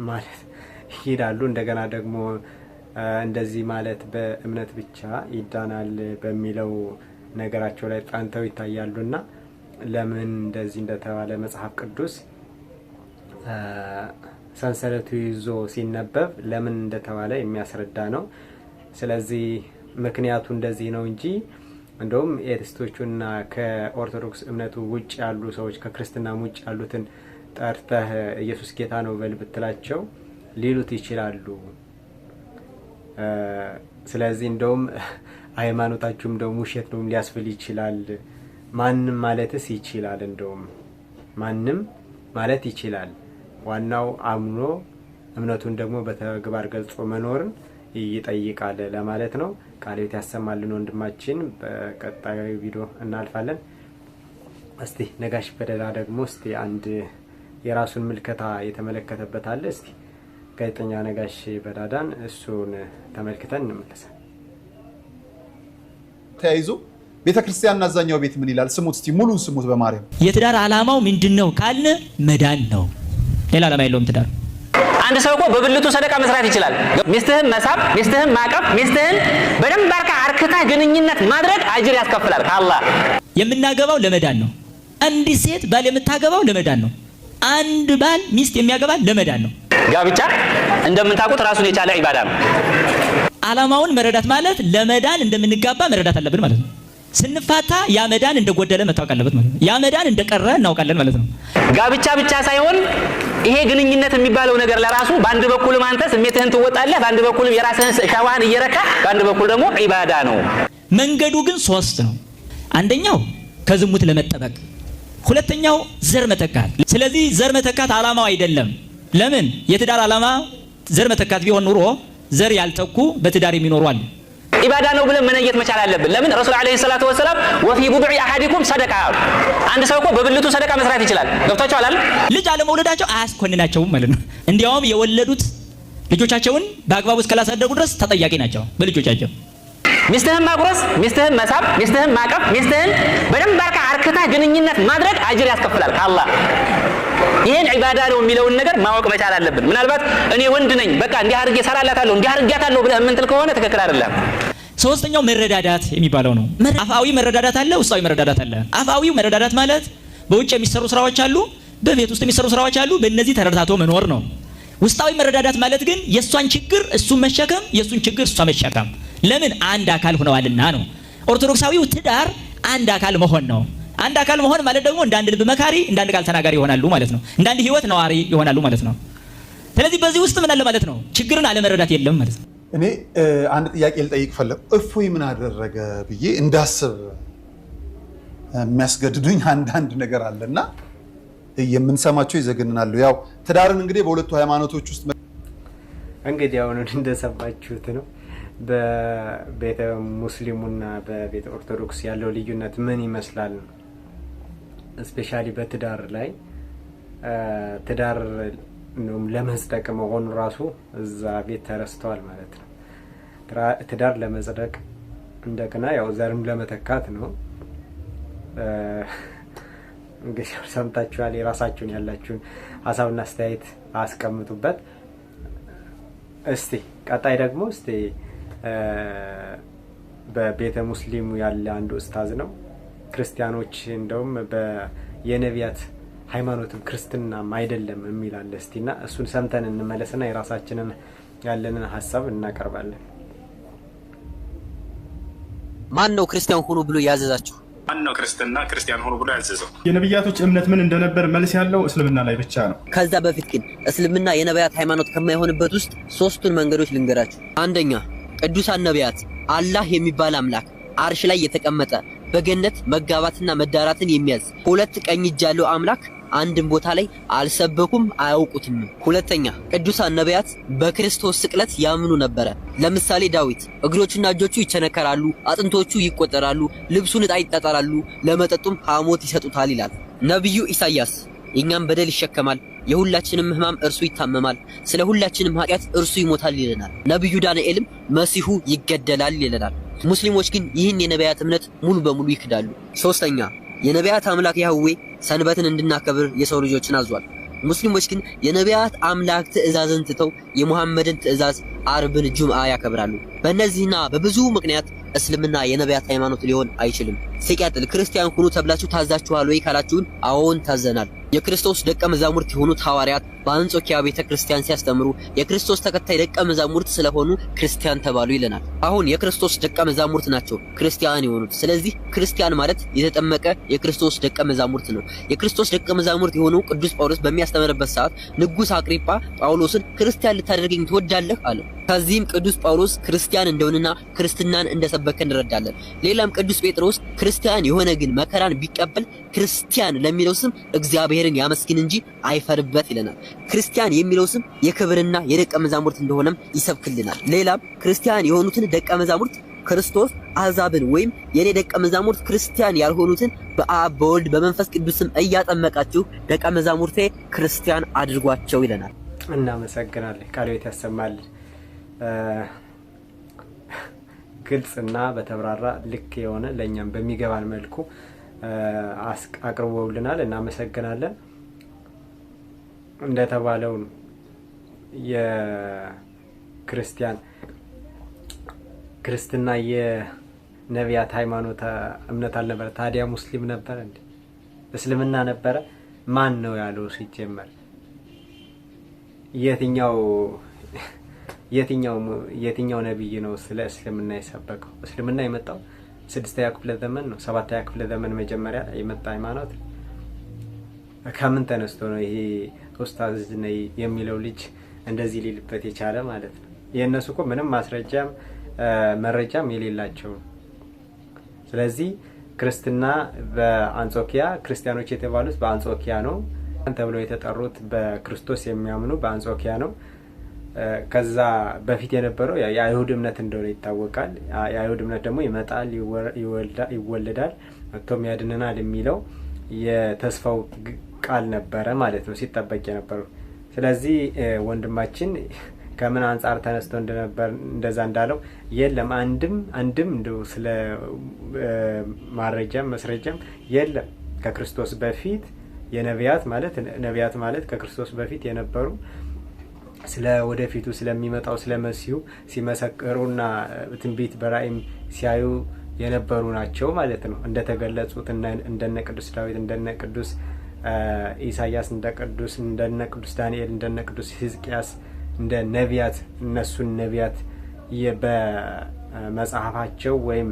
ማለት ይላሉ። እንደገና ደግሞ እንደዚህ ማለት በእምነት ብቻ ይዳናል በሚለው ነገራቸው ላይ ጣንተው ይታያሉና ለምን እንደዚህ እንደተባለ መጽሐፍ ቅዱስ ሰንሰለቱ ይዞ ሲነበብ ለምን እንደተባለ የሚያስረዳ ነው። ስለዚህ ምክንያቱ እንደዚህ ነው እንጂ እንደውም ኤቲስቶቹና ከኦርቶዶክስ እምነቱ ውጭ ያሉ ሰዎች ከክርስትና ውጭ ያሉትን ጠርተህ ኢየሱስ ጌታ ነው በል ብትላቸው ሊሉት ይችላሉ። ስለዚህ እንደውም ሃይማኖታችሁም እንደውም ውሸት ነው ሊያስብል ይችላል። ማንም ማለትስ ይችላል፣ እንደውም ማንም ማለት ይችላል። ዋናው አምኖ እምነቱን ደግሞ በተግባር ገልጾ መኖርን ይጠይቃል ለማለት ነው። ቃል ሕይወት ያሰማልን ወንድማችን። በቀጣዩ ቪዲዮ እናልፋለን። እስቲ ነጋሽ በደላ ደግሞ እስቲ አንድ የራሱን ምልከታ የተመለከተበት አለ። እስቲ ጋዜጠኛ ነጋሽ በዳዳን እሱን ተመልክተን እንመለሳለን። ተያይዞ ቤተክርስቲያን አዛኛው ቤት ምን ይላል? ስሙት እስቲ ሙሉን ስሙት። በማርያም የትዳር ዓላማው ምንድነው ካልን መዳን ነው። ሌላ ዓላማ የለውም ትዳር። አንድ ሰው እኮ በብልቱ ሰደቃ መስራት ይችላል። ሚስትህን መሳብ፣ ሚስትህን ማቀፍ፣ ሚስትህን በደንብ አርክተህ ግንኙነት ማድረግ አጅር ያስከፍላል ከአላህ። የምናገባው ለመዳን ነው። አንዲት ሴት ባል የምታገባው ለመዳን ነው። አንድ ባል ሚስት የሚያገባ ለመዳን ነው። ጋብቻ እንደምታውቁት ራሱን የቻለ ኢባዳ ነው። ዓላማውን መረዳት ማለት ለመዳን እንደምንጋባ መረዳት አለብን ማለት ነው። ስንፋታ ያ መዳን እንደጎደለ መታወቅ አለበት ማለት ነው። ያ መዳን እንደቀረ እናውቃለን ማለት ነው። ጋብቻ ብቻ ሳይሆን ይሄ ግንኙነት የሚባለው ነገር ለራሱ በአንድ በኩልም አንተ ስሜትህን ትወጣለህ፣ በአንድ በኩልም የራስህን ሻዋህን እየረካ፣ በአንድ በኩል ደግሞ ኢባዳ ነው። መንገዱ ግን 3 ነው። አንደኛው ከዝሙት ለመጠበቅ፣ ሁለተኛው ዘር መተካት። ስለዚህ ዘር መተካት ዓላማው አይደለም። ለምን የትዳር ዓላማ ዘር መተካት ቢሆን ኑሮ ዘር ያልተኩ በትዳር የሚኖሩ አሉ። ኢባዳ ነው ብለን መነየት መቻል አለብን። ለምን ረሱል አለይሂ ሰላቱ ወሰለም ወፊ ቡድዒ አሐዲኩም ሰደቃ አሉ። አንድ ሰው እኮ በብልቱ ሰደቃ መስራት ይችላል። ገብታችኋል አይደል? ልጅ አለመውለዳቸው አያስኮንናቸውም ማለት ነው። እንዲያውም የወለዱት ልጆቻቸውን በአግባቡ እስካላሳደጉ ድረስ ተጠያቂ ናቸው በልጆቻቸው። ሚስትህን ማጉረስ፣ ሚስትህን መሳብ፣ ሚስትህን ማቀፍ፣ ሚስትህን በደንብ አርካ አርክታ ግንኙነት ማድረግ አጅር ያስከፍላል ከአላህ። ይሄን ዒባዳ ነው የሚለውን ነገር ማወቅ መቻል አለብን። ምናልባት እኔ ወንድ ነኝ በቃ እንዲህ አድርጌ ሰራላታለሁ እንዲህ አድርጌያታለሁ ብለህ የምንጥል ከሆነ ትክክል አይደለም። ሶስተኛው መረዳዳት የሚባለው ነው። አፋዊ መረዳዳት አለ፣ ውስጣዊ መረዳዳት አለ። አፋዊው መረዳዳት ማለት በውጭ የሚሰሩ ስራዎች አሉ፣ በቤት ውስጥ የሚሰሩ ስራዎች አሉ። በእነዚህ ተረዳድቶ መኖር ነው። ውስጣዊ መረዳዳት ማለት ግን የእሷን ችግር እሱ መሸከም፣ የእሱን ችግር እሷ መሸከም። ለምን? አንድ አካል ሆነዋልና ነው። ኦርቶዶክሳዊው ትዳር አንድ አካል መሆን ነው። አንድ አካል መሆን ማለት ደግሞ እንደ አንድ ልብ መካሪ፣ እንደ አንድ ቃል ተናጋሪ ይሆናሉ ማለት ነው። እንደ አንድ ህይወት ነዋሪ ይሆናሉ ማለት ነው። ስለዚህ በዚህ ውስጥ ምን አለ ማለት ነው? ችግርን አለመረዳት የለም ማለት ነው። እኔ አንድ ጥያቄ ልጠይቅ ፈለግ። እፎይ ምን አደረገ ብዬ እንዳስብ የሚያስገድዱኝ አንዳንድ ነገር አለና የምንሰማቸው ይዘግንናሉ። ያው ትዳርን እንግዲህ በሁለቱ ሃይማኖቶች ውስጥ እንግዲህ አሁን እንደሰማችሁት ነው። በቤተ ሙስሊሙና በቤተ ኦርቶዶክስ ያለው ልዩነት ምን ይመስላል? ስፔሻሊ በትዳር ላይ ትዳር ለመጽደቅ መሆኑ ራሱ እዛ ቤት ተረስተዋል ማለት ነው። ትዳር ለመጽደቅ እንደገና ያው ዘርም ለመተካት ነው። እንግዲህ ሰምታችኋል። የራሳችሁን ያላችሁን ሀሳብና አስተያየት አስቀምጡበት። እስቲ ቀጣይ ደግሞ እስቲ በቤተ ሙስሊሙ ያለ አንዱ ኡስታዝ ነው። ክርስቲያኖች እንደውም የነቢያት ሃይማኖትም ክርስትናም አይደለም የሚል አለ። እስቲና እሱን ሰምተን እንመለስና የራሳችንን ያለንን ሀሳብ እናቀርባለን። ማን ነው ክርስቲያን ሆኖ ብሎ ያዘዛችሁ? ማን ነው ክርስቲያን ሆኖ ብሎ ያዘዘው? የነብያቶች እምነት ምን እንደነበር መልስ ያለው እስልምና ላይ ብቻ ነው። ከዛ በፊት ግን እስልምና የነቢያት ሃይማኖት ከማይሆንበት ውስጥ ሶስቱን መንገዶች ልንገራችሁ። አንደኛ፣ ቅዱሳን ነቢያት አላህ የሚባል አምላክ አርሽ ላይ የተቀመጠ በገነት መጋባትና መዳራትን የሚያዝ ሁለት ቀኝ እጅ ያለው አምላክ አንድን ቦታ ላይ አልሰበኩም አያውቁትም። ሁለተኛ፣ ቅዱሳን ነቢያት በክርስቶስ ስቅለት ያምኑ ነበረ። ለምሳሌ ዳዊት እግሮቹና እጆቹ ይቸነከራሉ፣ አጥንቶቹ ይቆጠራሉ፣ ልብሱን ዕጣ ይጣጣራሉ፣ ለመጠጡም ሐሞት ይሰጡታል ይላል። ነቢዩ ኢሳያስ የኛም በደል ይሸከማል፣ የሁላችንም ሕማም እርሱ ይታመማል፣ ስለ ሁላችንም ኃጢአት እርሱ ይሞታል ይለናል። ነቢዩ ዳንኤልም መሲሁ ይገደላል ይለናል። ሙስሊሞች ግን ይህን የነቢያት እምነት ሙሉ በሙሉ ይክዳሉ። ሶስተኛ፣ የነቢያት አምላክ ያህዌ ሰንበትን እንድናከብር የሰው ልጆችን አዟል። ሙስሊሞች ግን የነቢያት አምላክ ትእዛዝን ትተው የሙሐመድን ትእዛዝ አርብን ጁምዓ ያከብራሉ። በእነዚህና በብዙ ምክንያት እስልምና የነቢያት ሃይማኖት ሊሆን አይችልም። ሲቀጥል ክርስቲያን ሁኑ ተብላችሁ ታዛችኋል ወይ ካላችሁን፣ አዎን ታዘናል። የክርስቶስ ደቀ መዛሙርት የሆኑት ሐዋርያት በአንጾኪያ ቤተ ክርስቲያን ሲያስተምሩ የክርስቶስ ተከታይ ደቀ መዛሙርት ስለሆኑ ክርስቲያን ተባሉ ይለናል። አሁን የክርስቶስ ደቀ መዛሙርት ናቸው ክርስቲያን የሆኑት። ስለዚህ ክርስቲያን ማለት የተጠመቀ የክርስቶስ ደቀ መዛሙርት ነው። የክርስቶስ ደቀ መዛሙርት የሆነው ቅዱስ ጳውሎስ በሚያስተምርበት ሰዓት ንጉሥ አቅሪጳ ጳውሎስን ክርስቲያን ልታደርገኝ ትወዳለህ አለው። ከዚህም ቅዱስ ጳውሎስ ክርስቲያን እንደሆነና ክርስትናን እንደሰበከ እንረዳለን። ሌላም ቅዱስ ጴጥሮስ ክርስቲያን የሆነ ግን መከራን ቢቀበል ክርስቲያን ለሚለው ስም እግዚአብሔርን ያመስግን እንጂ አይፈርበት ይለናል። ክርስቲያን የሚለው ስም የክብርና የደቀ መዛሙርት እንደሆነም ይሰብክልናል። ሌላም ክርስቲያን የሆኑትን ደቀ መዛሙርት ክርስቶስ አሕዛብን ወይም የኔ ደቀ መዛሙርት ክርስቲያን ያልሆኑትን በአብ በወልድ በመንፈስ ቅዱስም እያጠመቃችሁ ደቀ መዛሙርቴ ክርስቲያን አድርጓቸው ይለናል። እናመሰግናለን። ቃል ቤት ያሰማልን። ግልጽና በተብራራ ልክ የሆነ ለእኛም በሚገባን መልኩ አቅርቦልናል። እናመሰግናለን። እንደተባለው ክርስትና የነቢያት ሃይማኖት እምነት አልነበረ። ታዲያ ሙስሊም ነበረ እንዴ? እስልምና ነበረ? ማን ነው ያለው ሲጀመር? የትኛው ነብይ ነው ስለ እስልምና የሰበከው? እስልምና የመጣው 6ኛ ክፍለ ዘመን ነው። 7ኛ ክፍለ ዘመን መጀመሪያ የመጣ ሃይማኖት። ከምን ተነስቶ ነው ይሄ ኡስታዝ ነኝ የሚለው ልጅ እንደዚህ ሊልበት የቻለ ማለት ነው? የእነሱ እኮ ምንም ማስረጃም መረጃም የሌላቸው። ስለዚህ ክርስትና በአንጾኪያ ክርስቲያኖች የተባሉት በአንጾኪያ ነው። ተብለው የተጠሩት በክርስቶስ የሚያምኑ በአንጾኪያ ነው። ከዛ በፊት የነበረው የአይሁድ እምነት እንደሆነ ይታወቃል። የአይሁድ እምነት ደግሞ ይመጣል፣ ይወለዳል፣ መጥቶም ያድነናል የሚለው የተስፋው ቃል ነበረ ማለት ነው ሲጠበቅ የነበረው። ስለዚህ ወንድማችን ከምን አንጻር ተነስቶ እንደነበር እንደዛ እንዳለው የለም አንድም እንደው ስለ ማስረጃም የለም። ከክርስቶስ በፊት የነቢያት ማለት ከክርስቶስ በፊት የነበሩ ስለ ወደፊቱ ስለሚመጣው ስለ መሲሁ ሲመሰክሩና ትንቢት በራእይም ሲያዩ የነበሩ ናቸው ማለት ነው። እንደተገለጹት እንደነ ቅዱስ ዳዊት፣ እንደነ ቅዱስ ኢሳያስ፣ እንደነ ቅዱስ ዳንኤል፣ እንደነ ቅዱስ ሕዝቅያስ እንደ ነቢያት እነሱን ነቢያት በመጽሐፋቸው ወይም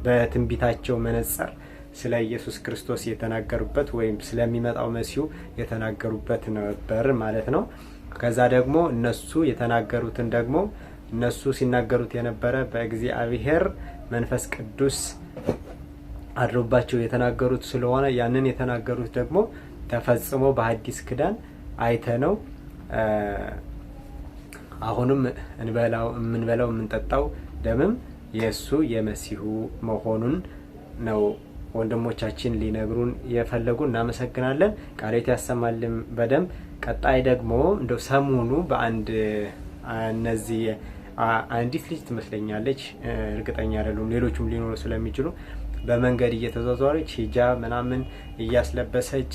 በትንቢታቸው መነጽር ስለ ኢየሱስ ክርስቶስ የተናገሩበት ወይም ስለሚመጣው መሲሁ የተናገሩበት ነበር ማለት ነው። ከዛ ደግሞ እነሱ የተናገሩትን ደግሞ እነሱ ሲናገሩት የነበረ በእግዚአብሔር መንፈስ ቅዱስ አድሮባቸው የተናገሩት ስለሆነ ያንን የተናገሩት ደግሞ ተፈጽሞ በሐዲስ ኪዳን አይተነው አሁንም የምንበላው የምንጠጣው ደምም የእሱ የመሲሁ መሆኑን ነው ወንድሞቻችን ሊነግሩን የፈለጉ። እናመሰግናለን። ቃሌት ያሰማልን በደንብ። ቀጣይ ደግሞ እንደው ሰሞኑ በአንድ እነዚህ አንዲት ልጅ ትመስለኛለች፣ እርግጠኛ አይደሉም፣ ሌሎቹም ሊኖሩ ስለሚችሉ በመንገድ እየተዟዟረች ሂጃብ ምናምን እያስለበሰች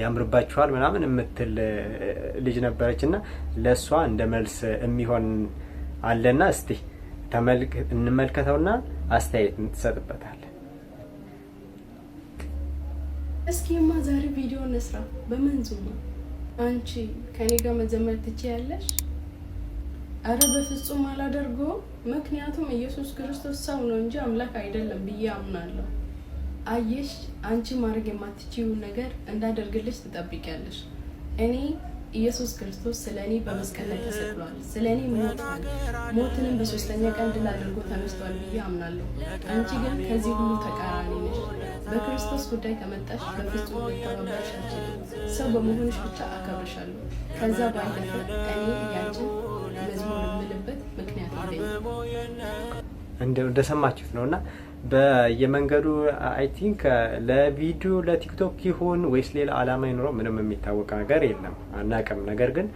ያምርባችኋል ምናምን የምትል ልጅ ነበረችና ለሷ እንደ መልስ የሚሆን አለና እስቲ እንመልከተውና አስተያየት እንትሰጥበታለን። እስኪማ ዛሬ ቪዲዮ እንስራ በመንዙማ። አንቺ ከኔ ጋር መዘመር ትችያለሽ? አረ በፍጹም አላደርገውም። ምክንያቱም ኢየሱስ ክርስቶስ ሰው ነው እንጂ አምላክ አይደለም ብዬ አምናለሁ። አየሽ፣ አንቺ ማድረግ የማትችይው ነገር እንዳደርግልሽ ትጠብቂያለሽ። እኔ ኢየሱስ ክርስቶስ ስለኔ በመስቀል ላይ ተሰቅሏል፣ ስለኔ ሞቷል፣ ሞትንም በሶስተኛ ቀን ድል አድርጎ ተነስቷል ብዬ አምናለሁ። አንቺ ግን ከዚህ ሁሉ ተቃራኒ ነሽ። በክርስቶስ ጉዳይ ከመጣሽ በፍጹም ልተባበርሽ አልችልም። ሰው በመሆንሽ ብቻ አከብርሻለሁ። ከዛ ባለፈ እኔ ያንቺን መዝሙር የምልበት ምክንያት የለኝም። እንደሰማችሁት ነውና በየመንገዱ አይ ቲንክ ለቪዲዮ ለቲክቶክ ይሁን ወይስ ሌላ አላማ ይኖረው ምንም የሚታወቅ ነገር የለም፣ አናውቅም። ነገር ግን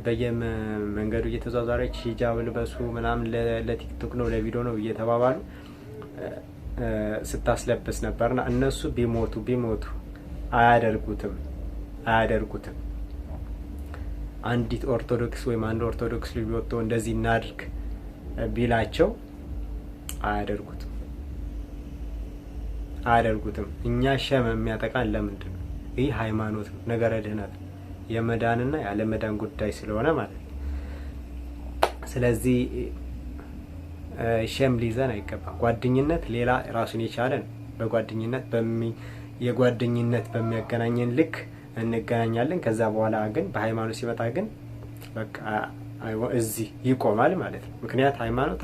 በየመንገዱ እየተዟዟረች ሂጃብ ልበሱ ምናምን ለቲክቶክ ነው ለቪዲዮ ነው እየተባባሉ ስታስለብስ ነበርና እነሱ ቢሞቱ አያደርጉትም። አንዲት ኦርቶዶክስ ወይም አንድ ኦርቶዶክስ ልጅ ወጥቶ እንደዚህ እናድርግ ቢላቸው አያደርጉትም። እኛ ሸም የሚያጠቃን ለምንድን ነው? ይህ ሃይማኖት ነው፣ ነገረ ድህነት ነው፣ የመዳንና ያለመዳን ጉዳይ ስለሆነ ማለት ነው። ስለዚህ ሸም ሊይዘን አይገባም። ጓደኝነት ሌላ ራሱን የቻለ ነው። የጓደኝነት በሚያገናኘን ልክ እንገናኛለን። ከዛ በኋላ ግን በሃይማኖት ሲመጣ ግን በቃ እዚህ ይቆማል ማለት ነው። ምክንያት ሃይማኖት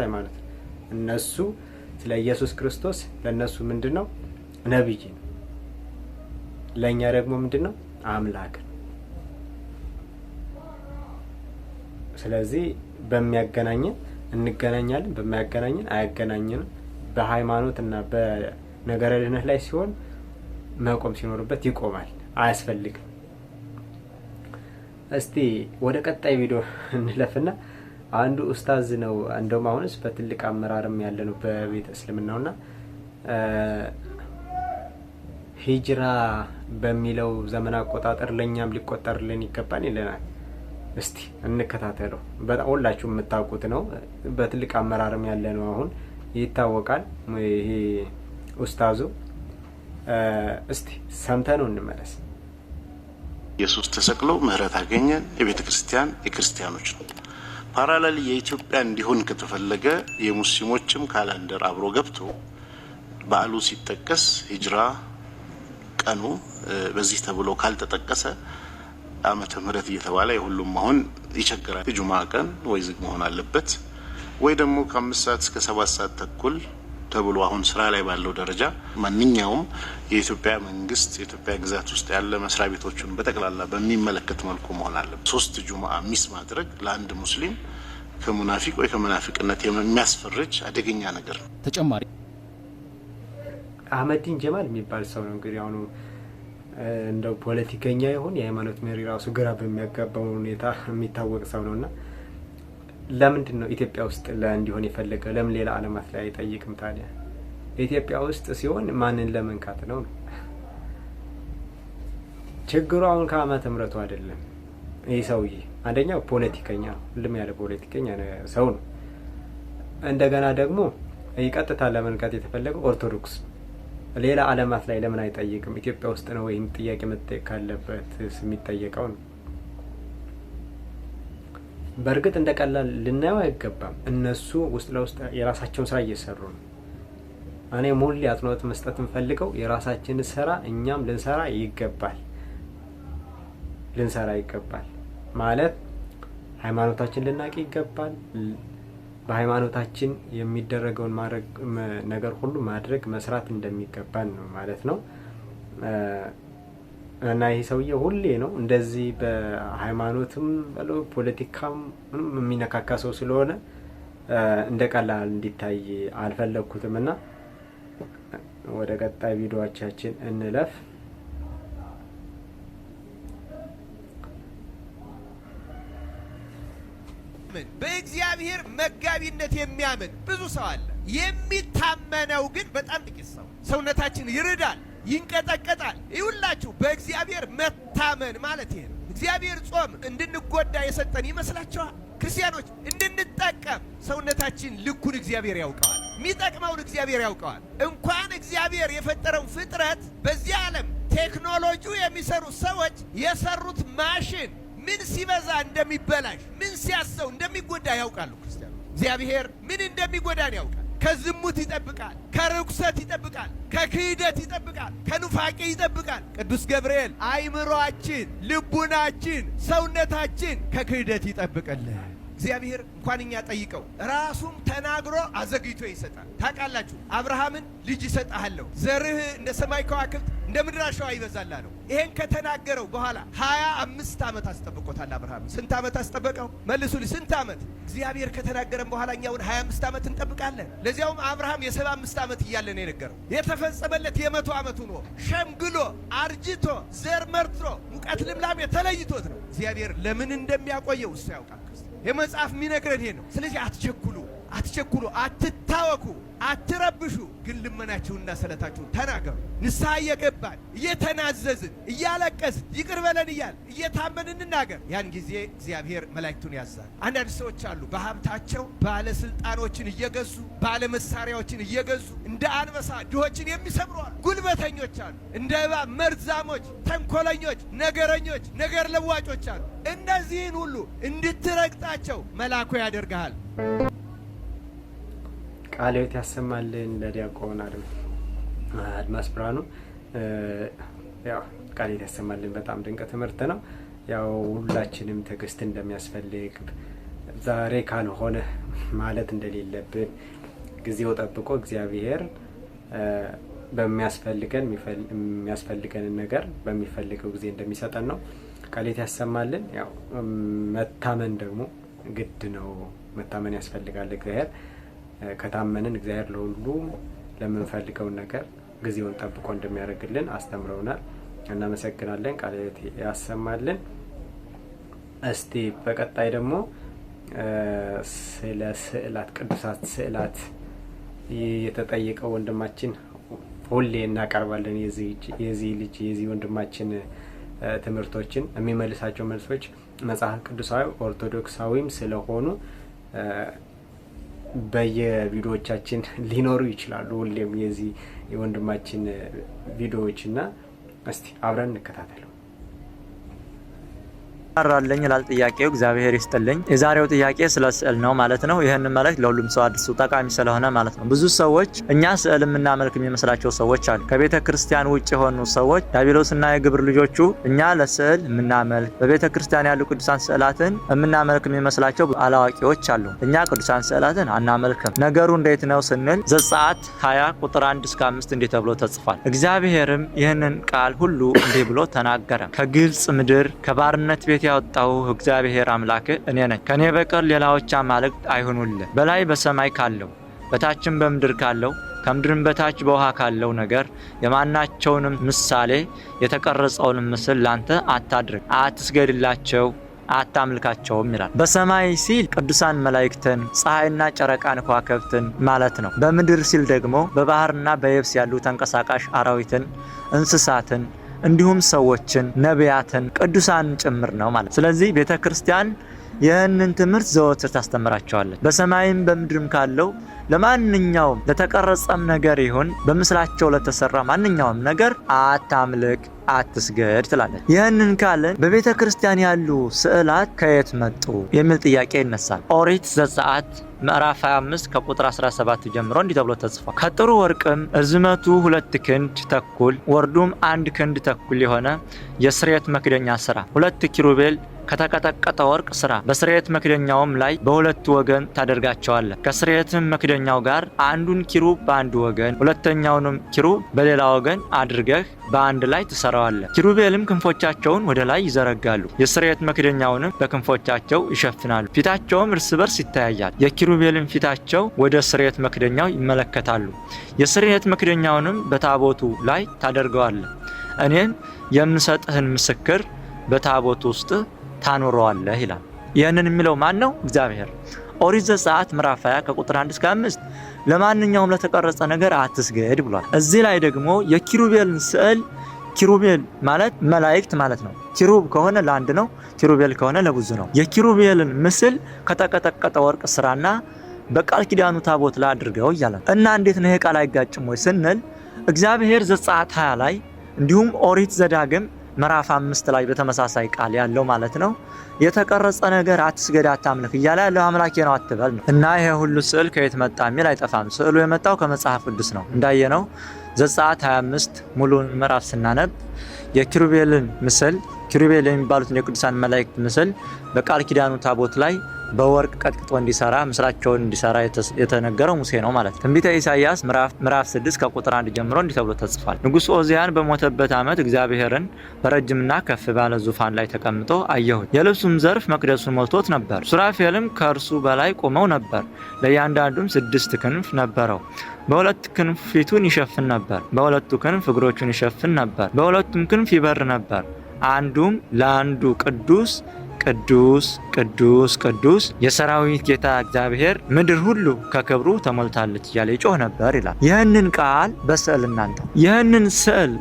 እነሱ ስለ ኢየሱስ ክርስቶስ ለነሱ ምንድነው? ነብይ ነው። ለኛ ደግሞ ምንድነው? አምላክ ነው። ስለዚህ በሚያገናኘን እንገናኛለን፣ በማያገናኘን አያገናኘንም። በሃይማኖትና በነገረ ድህነት ላይ ሲሆን መቆም ሲኖርበት ይቆማል፣ አያስፈልግም። እስቲ ወደ ቀጣይ ቪዲዮ እንለፍና አንዱ ኡስታዝ ነው። እንደውም አሁንስ በትልቅ አመራርም ያለ ነው በቤተ እስልምናውና ሂጅራ በሚለው ዘመን አቆጣጠር ለኛም ሊቆጠርልን ይገባል ይለናል። እስቲ እንከታተለው። በጣም ሁላችሁም የምታውቁት ነው። በትልቅ አመራርም ያለ ነው። አሁን ይታወቃል ይሄ ኡስታዙ። እስቲ ሰምተነው እንመለስ። ኢየሱስ ተሰቅሎ ምህረት አገኘን። የቤተ ክርስቲያን የክርስቲያኖች ነው። ፓራሌል የኢትዮጵያ እንዲሆን ከተፈለገ የሙስሊሞችም ካላንደር አብሮ ገብቶ በዓሉ ሲጠቀስ ሂጅራ ቀኑ በዚህ ተብሎ ካልተጠቀሰ ዓመተ ምህረት እየተባለ የሁሉም መሆን ይቸግራል። ጁማ ቀን ወይ ዝግ መሆን አለበት ወይ ደግሞ ከ5 ሰዓት እስከ 7 ሰዓት ተኩል ተብሎ አሁን ስራ ላይ ባለው ደረጃ ማንኛውም የኢትዮጵያ መንግስት የኢትዮጵያ ግዛት ውስጥ ያለ መስሪያ ቤቶችን በጠቅላላ በሚመለከት መልኩ መሆን አለበት። 3 ጁሙአ ሚስ ማድረግ ለአንድ ሙስሊም ከሙናፊቅ ወይ ከመናፊቅነት የሚያስፈርጅ አደገኛ ነገር ነው። ተጨማሪ አህመዲን ጀማል የሚባል ሰው ነው እንግዲህ አሁን እንደው ፖለቲከኛ ይሁን የሃይማኖት መሪ ራሱ ግራ በሚያጋባው ሁኔታ የሚታወቅ ሰው ነውና ለምንድን ነው ኢትዮጵያ ውስጥ እንዲሆን የፈለገው? ለምን ሌላ ዓለማት ላይ አይጠይቅም ታዲያ? ኢትዮጵያ ውስጥ ሲሆን ማንን ለመንካት ነው? ችግሩ አሁን ከዓመተ ምሕረቱ አይደለም። ይህ ሰውዬ አንደኛው ፖለቲከኛ ነው፣ ሁሉም ያለ ፖለቲከኛ ሰው ነው። እንደገና ደግሞ ቀጥታ ለመንካት የተፈለገው ኦርቶዶክስ ሌላ ዓለማት ላይ ለምን አይጠይቅም? ኢትዮጵያ ውስጥ ነው ወይም ጥያቄ መጠየቅ ካለበት የሚጠየቀው ነው። በእርግጥ እንደ ቀላል ልናየው አይገባም። እነሱ ውስጥ ለውስጥ የራሳቸውን ስራ እየሰሩ ነው። እኔ ሙሉ አጽንኦት መስጠት እንፈልገው የራሳችንን ስራ እኛም ልንሰራ ይገባል ማለት ሃይማኖታችን ልናውቅ ይገባል። በሃይማኖታችን የሚደረገውን ነገር ሁሉ ማድረግ መስራት እንደሚገባን ነው ማለት ነው። እና ይሄ ሰውዬ ሁሌ ነው እንደዚህ በሃይማኖትም በለው ፖለቲካም ምንም የሚነካካ ሰው ስለሆነ እንደ ቀላል እንዲታይ አልፈለኩትም እና ወደ ቀጣይ ቪዲዮአችን እንለፍ። በእግዚአብሔር መጋቢነት የሚያምን ብዙ ሰው አለ። የሚታመነው ግን በጣም ጥቂት ሰው። ሰውነታችን ይርዳል፣ ይንቀጠቀጣል። ይሁላችሁ በእግዚአብሔር መታመን ማለት ይሄ ነው። እግዚአብሔር ጾም እንድንጎዳ የሰጠን ይመስላችኋል? ክርስቲያኖች እንድንጠቀም ሰውነታችን ልኩን እግዚአብሔር ያውቀዋል። የሚጠቅመውን እግዚአብሔር ያውቀዋል። እንኳን እግዚአብሔር የፈጠረውን ፍጥረት በዚህ ዓለም ቴክኖሎጂው የሚሰሩ ሰዎች የሰሩት ማሽን ምን ሲበዛ እንደሚበላሽ ምን ሲያሰው እንደሚጎዳ ያውቃሉ። ክርስቲያኖች እግዚአብሔር ምን እንደሚጎዳን ያውቃል። ከዝሙት ይጠብቃል፣ ከርኩሰት ይጠብቃል፣ ከክህደት ይጠብቃል፣ ከኑፋቄ ይጠብቃል። ቅዱስ ገብርኤል አይምሮአችን፣ ልቡናችን፣ ሰውነታችን ከክህደት ይጠብቅልን። እግዚአብሔር እንኳን እኛ ጠይቀው ራሱም ተናግሮ አዘግይቶ ይሰጣል። ታውቃላችሁ አብርሃምን ልጅ ይሰጣለሁ ዘርህ እንደ ሰማይ ከዋክብት እንደ ምድር አሸዋ ይበዛል አለው። ይሄን ከተናገረው በኋላ 25 ዓመት አስጠብቆታል። አብርሃም ስንት ዓመት አስጠበቀው? መልሱልኝ፣ ስንት ዓመት? እግዚአብሔር ከተናገረን በኋላ እኛውን 25 ዓመት እንጠብቃለን። ለዚያውም አብርሃም የ75 ዓመት እያለ ነው የነገረው። የተፈጸመለት የ100 ዓመቱ ነው። ሸምግሎ አርጅቶ ዘር መርቶ ሙቀት ልምላሜ ተለይቶት ነው። እግዚአብሔር ለምን እንደሚያቆየው እሱ ያውቃል። የመጽሐፍ የሚነግረን ይሄ ነው። ስለዚህ አትቸኩሉ፣ አትታወኩ፣ አትረብሹ። ግን ልመናችሁንና ስለታችሁን ተናገሩ። ንስሐ እየገባን እየተናዘዝን እያለቀስን ይቅር በለን እያል እየታመንን እንናገር። ያን ጊዜ እግዚአብሔር መላእክቱን ያዛል። አንዳንድ ሰዎች አሉ በሀብታቸው ባለስልጣኖችን እየገዙ ባለመሳሪያዎችን እየገዙ እንደ አንበሳ ድሆችን የሚሰብሩ አሉ። ጉልበተኞች አሉ። እንደ እባብ መርዛሞች፣ ተንኮለኞች፣ ነገረኞች፣ ነገር ለዋጮች አሉ። እነዚህን ሁሉ እንድትረግጣቸው መልአኩ ያደርግሃል። ቃለ ሕይወት ያሰማልን። ለዲያቆን አድማስ ብርሃኑ ያው ቃለ ሕይወት ያሰማልን። በጣም ድንቅ ትምህርት ነው። ያው ሁላችንም ትዕግስት እንደሚያስፈልግ ዛሬ ካልሆነ ማለት እንደሌለብን ጊዜው ጠብቆ እግዚአብሔር የሚያስፈልገንን ነገር በሚፈልገው ጊዜ እንደሚሰጠን ነው። ቃለ ሕይወት ያሰማልን። ያው መታመን ደግሞ ግድ ነው። መታመን ያስፈልጋል። እግዚአብሔር ከታመንን እግዚአብሔር ለሁሉ ለምንፈልገው ነገር ጊዜውን ጠብቆ እንደሚያደርግልን አስተምረውናል። እናመሰግናለን። ቃለ ሕይወት ያሰማልን። እስቲ በቀጣይ ደግሞ ስለ ስዕላት፣ ቅዱሳት ስዕላት የተጠየቀው ወንድማችን ሁሌ እናቀርባለን። የዚህ ወንድማችን ትምህርቶችን የሚመልሳቸው መልሶች መጽሐፍ ቅዱሳዊ ኦርቶዶክሳዊም ስለሆኑ በየቪዲዮዎቻችን ሊኖሩ ይችላሉ። ሁሌም የዚህ የወንድማችን ቪዲዮዎች እና እስቲ አብረን እንከታተለው። አራለኝ ይላል ጥያቄው። እግዚአብሔር ይስጥልኝ። የዛሬው ጥያቄ ስለ ስዕል ነው ማለት ነው። ይህን መልእክት ለሁሉም ሰው አድርሱ፣ ጠቃሚ ስለሆነ ማለት ነው። ብዙ ሰዎች እኛ ስዕል የምናመልክ የሚመስላቸው ሰዎች አሉ። ከቤተ ክርስቲያን ውጭ የሆኑ ሰዎች ዲያብሎስና የግብር ልጆቹ እኛ ለስዕል የምናመልክ በቤተ ክርስቲያን ያሉ ቅዱሳን ስዕላትን የምናመልክ የሚመስላቸው አላዋቂዎች አሉ። እኛ ቅዱሳን ስዕላትን አናመልክም። ነገሩ እንዴት ነው ስንል ዘጸአት 20 ቁጥር 1 እስከ 5 እንዲህ ተብሎ ተጽፏል። እግዚአብሔርም ይህንን ቃል ሁሉ እንዲህ ብሎ ተናገረ። ከግብጽ ምድር ከባርነት ቤት ያወጣው እግዚአብሔር አምላክ እኔ ነኝ። ከኔ በቀር ሌላዎች አማልክት አይሁኑልህ። በላይ በሰማይ ካለው በታችም በምድር ካለው ከምድርም በታች በውሃ ካለው ነገር የማናቸውንም ምሳሌ የተቀረጸውን ምስል ላንተ አታድርግ፣ አትስገድላቸው፣ አታምልካቸውም ይላል። በሰማይ ሲል ቅዱሳን መላእክትን፣ ፀሐይና ጨረቃን፣ ከዋክብትን ማለት ነው። በምድር ሲል ደግሞ በባህርና በየብስ ያሉ ተንቀሳቃሽ አራዊትን፣ እንስሳትን እንዲሁም ሰዎችን፣ ነቢያትን፣ ቅዱሳን ጭምር ነው ማለት። ስለዚህ ቤተክርስቲያን ይህንን ትምህርት ዘወትር ታስተምራቸዋለች። በሰማይም በምድርም ካለው ለማንኛውም ለተቀረጸም ነገር ይሁን በምስላቸው ለተሰራ ማንኛውም ነገር አታምልክ፣ አትስገድ ትላለች። ይህንን ካለን በቤተ ክርስቲያን ያሉ ስዕላት ከየት መጡ የሚል ጥያቄ ይነሳል። ኦሪት ዘጸአት ምዕራፍ 25 ከቁጥር 17 ጀምሮ እንዲህ ተብሎ ተጽፏል። ከጥሩ ወርቅም ርዝመቱ 2 ክንድ ተኩል ወርዱም 1 ክንድ ተኩል የሆነ የስርየት መክደኛ ስራ 2 ኪሩቤል ከተቀጠቀጠ ወርቅ ስራ። በስርየት መክደኛውም ላይ በሁለቱ ወገን ታደርጋቸዋለህ። ከስርየትም መክደኛው ጋር አንዱን ኪሩብ በአንድ ወገን ሁለተኛውንም ኪሩብ በሌላ ወገን አድርገህ በአንድ ላይ ትሰራዋለህ። ኪሩቤልም ክንፎቻቸውን ወደ ላይ ይዘረጋሉ፣ የስርየት መክደኛውንም በክንፎቻቸው ይሸፍናሉ። ፊታቸውም እርስ በርስ ይተያያል። የኪሩቤልም ፊታቸው ወደ ስርየት መክደኛው ይመለከታሉ። የስርየት መክደኛውንም በታቦቱ ላይ ታደርገዋለህ። እኔም የምሰጥህን ምስክር በታቦቱ ውስጥ ታኖረዋለህ ይላል። ይህንን የሚለው ማን ነው? እግዚአብሔር። ኦሪት ዘጸአት ምዕራፍ 20 ከቁጥር 1 እስከ 5 ለማንኛውም ለተቀረጸ ነገር አትስገድ ብሏል። እዚህ ላይ ደግሞ የኪሩቤልን ስዕል፣ ኪሩቤል ማለት መላእክት ማለት ነው። ኪሩብ ከሆነ ለአንድ ነው፣ ኪሩቤል ከሆነ ለብዙ ነው። የኪሩቤልን ምስል ከተቀጠቀጠ ወርቅ ስራና በቃል ኪዳኑ ታቦት ላይ አድርገው እያለ እና እንዴት ነው ይሄ ቃል አይጋጭም ወይ ስንል እግዚአብሔር ዘጸአት 20 ላይ እንዲሁም ኦሪት ዘዳግም ምዕራፍ 5 ላይ በተመሳሳይ ቃል ያለው ማለት ነው የተቀረጸ ነገር አትስገድ፣ አታምልክ እያለ ያለው አምላኬ ነው አትበል ነው። እና ይሄ ሁሉ ስዕል ከየት መጣ የሚል አይጠፋም። ስዕሉ የመጣው ከመጽሐፍ ቅዱስ ነው። እንዳየነው ዘጸአት 25 ሙሉን ምዕራፍ ስናነብ የኪሩቤልን ምስል፣ ኪሩቤል የሚባሉትን የቅዱሳን መላእክት ምስል በቃል ኪዳኑ ታቦት ላይ በወርቅ ቀጥቅጦ እንዲሰራ ምስላቸውን እንዲሰራ የተነገረው ሙሴ ነው ማለት ነው። ትንቢተ ኢሳይያስ ምዕራፍ 6 ከቁጥር 1 ጀምሮ እንዲህ ተብሎ ተጽፏል። ንጉሥ ኦዚያን በሞተበት ዓመት እግዚአብሔርን በረጅምና ከፍ ባለ ዙፋን ላይ ተቀምጦ አየሁት። የልብሱም ዘርፍ መቅደሱን ሞልቶት ነበር። ሱራፌልም ከእርሱ በላይ ቆመው ነበር። ለእያንዳንዱም 6 ክንፍ ነበረው። በሁለት ክንፍ ፊቱን ይሸፍን ነበር፣ በሁለቱ ክንፍ እግሮቹን ይሸፍን ነበር፣ በሁለቱም ክንፍ ይበር ነበር። አንዱም ለአንዱ ቅዱስ ቅዱስ ቅዱስ ቅዱስ የሰራዊት ጌታ እግዚአብሔር ምድር ሁሉ ከክብሩ ተሞልታለች እያለ ይጮህ ነበር ይላል። ይህንን ቃል በስዕል እናንተ ይህንን ስዕል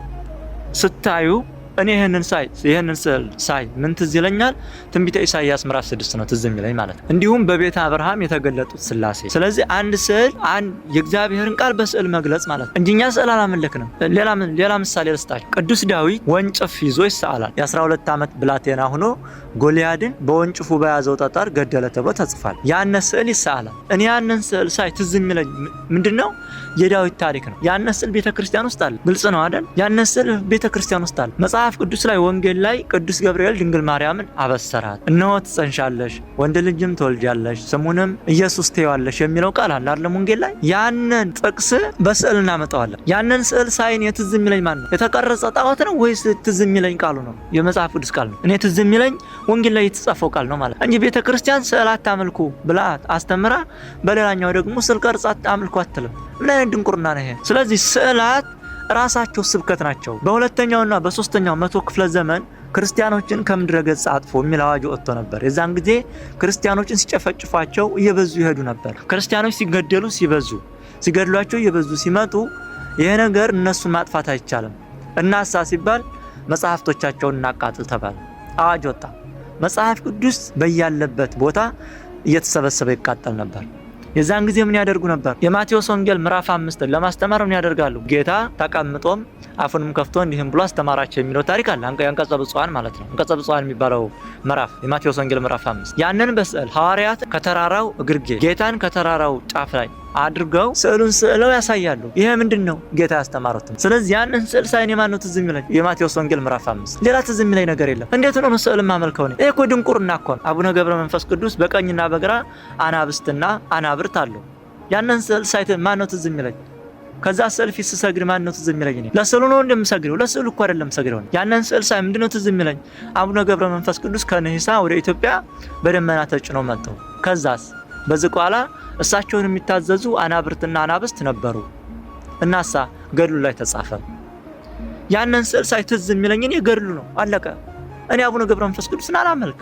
ስታዩ እኔ ይህንን ስዕል ሳይ ምን ትዝ ይለኛል? ትንቢተ ኢሳይያስ ምዕራፍ 6 ነው ትዝ የሚለኝ ማለት ነው። እንዲሁም በቤተ አብርሃም የተገለጡት ስላሴ። ስለዚህ አንድ ስዕል የእግዚአብሔርን ቃል በስዕል መግለጽ ማለት ነው እንጂ እኛ ስዕል አላመለክንም። ሌላ ምሳሌ ልስጣችሁ። ቅዱስ ዳዊት ወንጭፍ ይዞ ይሳላል። የ12 ዓመት ብላቴና ሆኖ ጎልያድን በወንጭፉ በያዘው ጠጠር ገደለ ተብሎ ተጽፏል። ያነ ስዕል ይሳላል። እኔ ያንን ስዕል ሳይ ትዝ የሚለኝ ምንድነው? የዳዊት ታሪክ ነው። ያነ ስዕል ቤተክርስቲያን ውስጥ አለ። ግልጽ ነው አይደል? ያነ ስዕል ቤተክርስቲያን ውስጥ አለ። መጽሐፍ ቅዱስ ላይ ወንጌል ላይ ቅዱስ ገብርኤል ድንግል ማርያምን አበሰራት። እነሆ ትጸንሻለሽ፣ ወንድ ልጅም ትወልጃለሽ፣ ስሙንም ኢየሱስ ትይዋለሽ የሚለው ቃል አለ አይደል? ወንጌል ላይ ያንን ጥቅስ በስዕል እናመጣዋለን። ያንን ስዕል ሳይን የትዝ የሚለኝ ማን ነው? የተቀረጸ ጣዖት ነው ወይስ ትዝ የሚለኝ ቃሉ ነው? የመጽሐፍ ቅዱስ ቃል ነው። እኔ ትዝ የሚለኝ ወንጌል ላይ የተጻፈው ቃል ነው ማለት እንጂ ቤተክርስቲያን ስዕላት አምልኩ ብላ አስተምራ በሌላኛው ደግሞ ስዕል ቀርጻት አምልኩ አትልም። ምን አይነት ድንቁርና ነው ይሄ? ስለዚህ ስዕላት ራሳቸው ስብከት ናቸው። በሁለተኛውና በሶስተኛው መቶ ክፍለ ዘመን ክርስቲያኖችን ከምድረ ገጽ አጥፎ የሚል አዋጅ ወጥቶ ነበር። የዛን ጊዜ ክርስቲያኖችን ሲጨፈጭፏቸው እየበዙ ይሄዱ ነበር። ክርስቲያኖች ሲገደሉ ሲገድሏቸው እየበዙ ሲመጡ ይሄ ነገር እነሱን ማጥፋት አይቻልም እናሳ ሲባል መጽሐፍቶቻቸውን እናቃጥል ተባለ። አዋጅ ወጣ። መጽሐፍ ቅዱስ በያለበት ቦታ እየተሰበሰበ ይቃጠል ነበር። የዛን ጊዜ ምን ያደርጉ ነበር? የማቴዎስ ወንጌል ምዕራፍ 5 ለማስተማር ምን ያደርጋሉ? ጌታ ተቀምጦም አፉንም ከፍቶ እንዲህም ብሎ አስተማራቸው የሚለው ታሪክ አለ። አንቀጸ ብፁዓን ማለት ነው። አንቀጸ ብፁዓን የሚባለው ምዕራፍ የማቴዎስ ወንጌል ምዕራፍ 5 ያንን በስዕል ሐዋርያት ከተራራው እግርጌ ጌታን ከተራራው ጫፍ ላይ አድርገው ስዕሉን ስዕለው ያሳያሉ። ይሄ ምንድነው? ጌታ ያስተማሩት። ስለዚህ ያንን ስዕል ሳይኔ ማነው ትዝ የሚለኝ? የማቴዎስ ወንጌል ምዕራፍ 5 ሌላ ትዝ የሚለኝ ነገር የለም። እንዴት ነው ስዕል ማመልከው ነው? ይሄ እኮ ድንቁርና እኮ ነው። አቡነ ገብረ መንፈስ ቅዱስ በቀኝና በግራ አናብስትና አናብርት አለው። ያንን ስዕል ሳይት ማነው ትዝ የሚለኝ? ከዛ ስዕል ፊት ስሰግድ ማነው ትዝ የሚለኝ? ለስዕሉ ነው እንደምሰግደው? ለስዕሉ እኮ አይደለም ሰግደው። ያንን ስዕል ሳይ ምንድነው ትዝ የሚለኝ? አቡነ ገብረ መንፈስ ቅዱስ ከነሂሳ ወደ ኢትዮጵያ በደመና ተጭኖ መጥተው ከዛስ በዝቋላ እሳቸውን የሚታዘዙ አናብርትና አናብስት ነበሩ። እናሳ ገድሉ ላይ ተጻፈ። ያንን ስዕል ሳይ ትዝ የሚለኝ እኔ ገድሉ ነው፣ አለቀ። እኔ አቡነ ገብረ መንፈስ ቅዱስን አላመልክ።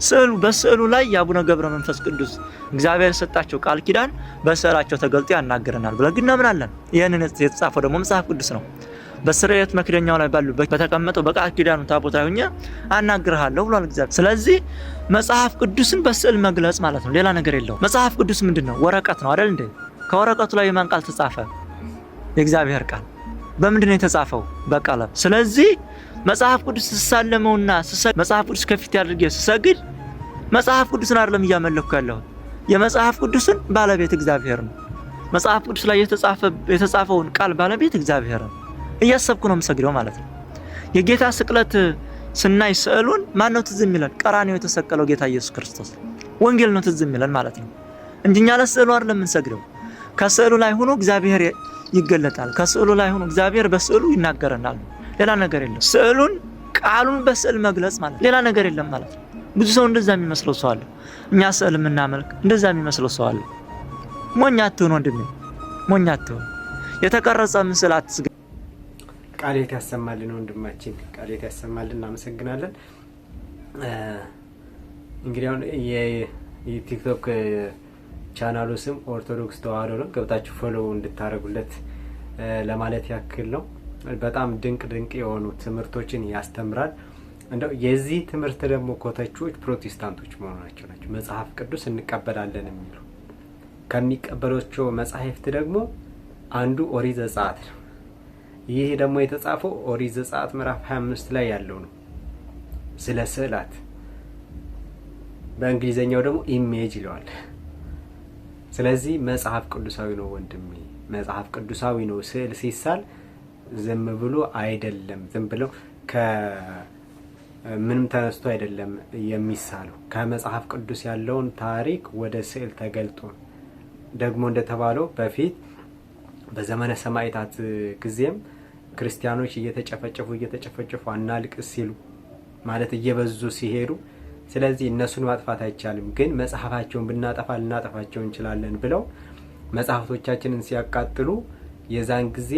ስዕሉ በስዕሉ ላይ የአቡነ ገብረ መንፈስ ቅዱስ እግዚአብሔር የሰጣቸው ቃል ኪዳን በስዕላቸው ተገልጦ ያናገረናል ብለን ግን እናምናለን። ይህንን የተጻፈው ደግሞ መጽሐፍ ቅዱስ ነው። በስርየት መክደኛው ላይ ባሉበት በተቀመጠው በቃል ኪዳኑ ታቦት ላይ ሆኜ አናግርሃለሁ ብሏል እግዚአብሔር። ስለዚህ መጽሐፍ ቅዱስን በስዕል መግለጽ ማለት ነው፣ ሌላ ነገር የለውም። መጽሐፍ ቅዱስ ምንድነው? ወረቀት ነው አይደል እንዴ? ከወረቀቱ ላይ የማን ቃል ተጻፈ? የእግዚአብሔር ቃል። በምንድነው የተጻፈው? በቀለም። ስለዚህ መጽሐፍ ቅዱስ ተሳለመውና መጽሐፍ ቅዱስ ከፊት ያድርጌ ስሰግድ መጽሐፍ ቅዱስን አይደለም እያመለኩ ያለሁት፣ የመጽሐፍ ቅዱስን ባለቤት እግዚአብሔር ነው። መጽሐፍ ቅዱስ ላይ የተጻፈውን ቃል ባለቤት እግዚአብሔር ነው እያሰብኩ ነው የምሰግደው ማለት ነው። የጌታ ስቅለት ስናይ ስዕሉን ማን ነው ትዝ የሚለን? ቀራንዮ የተሰቀለው ጌታ ኢየሱስ ክርስቶስ ወንጌል ነው ትዝ የሚለን ማለት ነው እንጂ እኛ ለስዕሉ አይደለም የምንሰግደው። ከስዕሉ ላይ ሆኖ እግዚአብሔር ይገለጣል። ከስዕሉ ላይ ሆኖ እግዚአብሔር በስዕሉ ይናገረናል። ሌላ ነገር የለም። ስዕሉን ቃሉን በስዕል መግለጽ ማለት ሌላ ነገር የለም ማለት ነው። ብዙ ሰው እንደዛ የሚመስለው ሰው አለ። እኛ ስዕል የምናመልክ እንደዛ የሚመስለው ሰው አለ። ሞኝ አትሁን ወንድሜ፣ ሞኝ አትሁን። የተቀረጸ ምስል አትስገድ። ቃሌት ያሰማልን ወንድማችን፣ ቃሌት ያሰማልን። እናመሰግናለን። እንግዲህ አሁን የቲክቶክ ቻናሉ ስም ኦርቶዶክስ ተዋህዶ ነው። ገብታችሁ ፎሎ እንድታረጉለት ለማለት ያክል ነው። በጣም ድንቅ የሆኑ ትምህርቶችን ያስተምራል። እንደው የዚህ ትምህርት ደግሞ ኮተቾች ፕሮቴስታንቶች መሆናቸው ናቸው። መጽሐፍ ቅዱስ እንቀበላለን የሚሉ ከሚቀበሏቸው መጻሕፍት ደግሞ አንዱ ኦሪት ዘጸአት ነው። ይህ ደግሞ የተጻፈው ኦሪት ዘጸአት ምዕራፍ 25 ላይ ያለው ነው፣ ስለ ስዕላት። በእንግሊዘኛው ደግሞ ኢሜጅ ይለዋል። ስለዚህ መጽሐፍ ቅዱሳዊ ነው ወንድሜ፣ መጽሐፍ ቅዱሳዊ ነው። ስዕል ሲሳል ዝም ብሎ አይደለም፣ ዝም ብለው ከምንም ተነስቶ አይደለም የሚሳለው። ከመጽሐፍ ቅዱስ ያለውን ታሪክ ወደ ስዕል ተገልጦ ደግሞ እንደተባለው በፊት በዘመነ ሰማዕታት ጊዜም ክርስቲያኖች እየተጨፈጨፉ አናልቅስ ሲሉ ማለት እየበዙ ሲሄዱ፣ ስለዚህ እነሱን ማጥፋት አይቻልም፣ ግን መጽሐፋቸውን ብናጠፋ ልናጠፋቸው እንችላለን ብለው መጽሐፍቶቻችንን ሲያቃጥሉ የዛን ጊዜ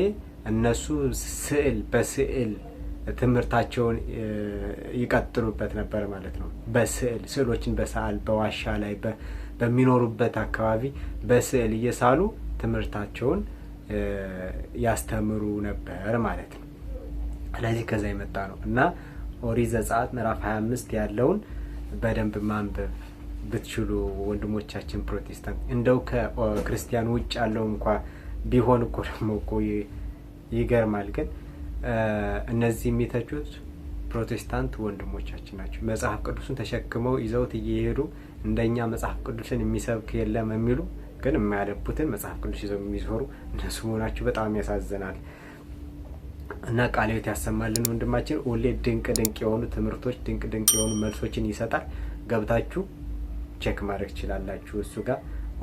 እነሱ በስዕል ትምህርታቸውን ይቀጥሉበት ነበር ማለት ነው። ስዕሎችን በሰዓል በዋሻ ላይ በሚኖሩበት አካባቢ በስዕል እየሳሉ ትምህርታቸውን ያስተምሩ ነበር ማለት ነው። ስለዚህ ከዛ የመጣ ነው እና ኦሪት ዘጸአት ምዕራፍ 25 ያለውን በደንብ ማንበብ ብትችሉ ወንድሞቻችን ፕሮቴስታንት፣ እንደው ከክርስቲያን ውጭ ያለው እንኳ ቢሆን እኮ ደግሞ እኮ ይገርማል። ግን እነዚህ የሚተቹት ፕሮቴስታንት ወንድሞቻችን ናቸው። መጽሐፍ ቅዱስን ተሸክመው ይዘውት እየሄዱ እንደኛ መጽሐፍ ቅዱስን የሚሰብክ የለም የሚሉ ግን የማያነቡትን መጽሐፍ ቅዱስ ይዘው የሚዞሩ እነሱ መሆናቸው በጣም ያሳዝናል። እና ቃልዮት ያሰማልን ወንድማችን። ሁሌ ድንቅ የሆኑ ትምህርቶች፣ ድንቅ የሆኑ መልሶችን ይሰጣል። ገብታችሁ ቼክ ማድረግ ትችላላችሁ። እሱ ጋር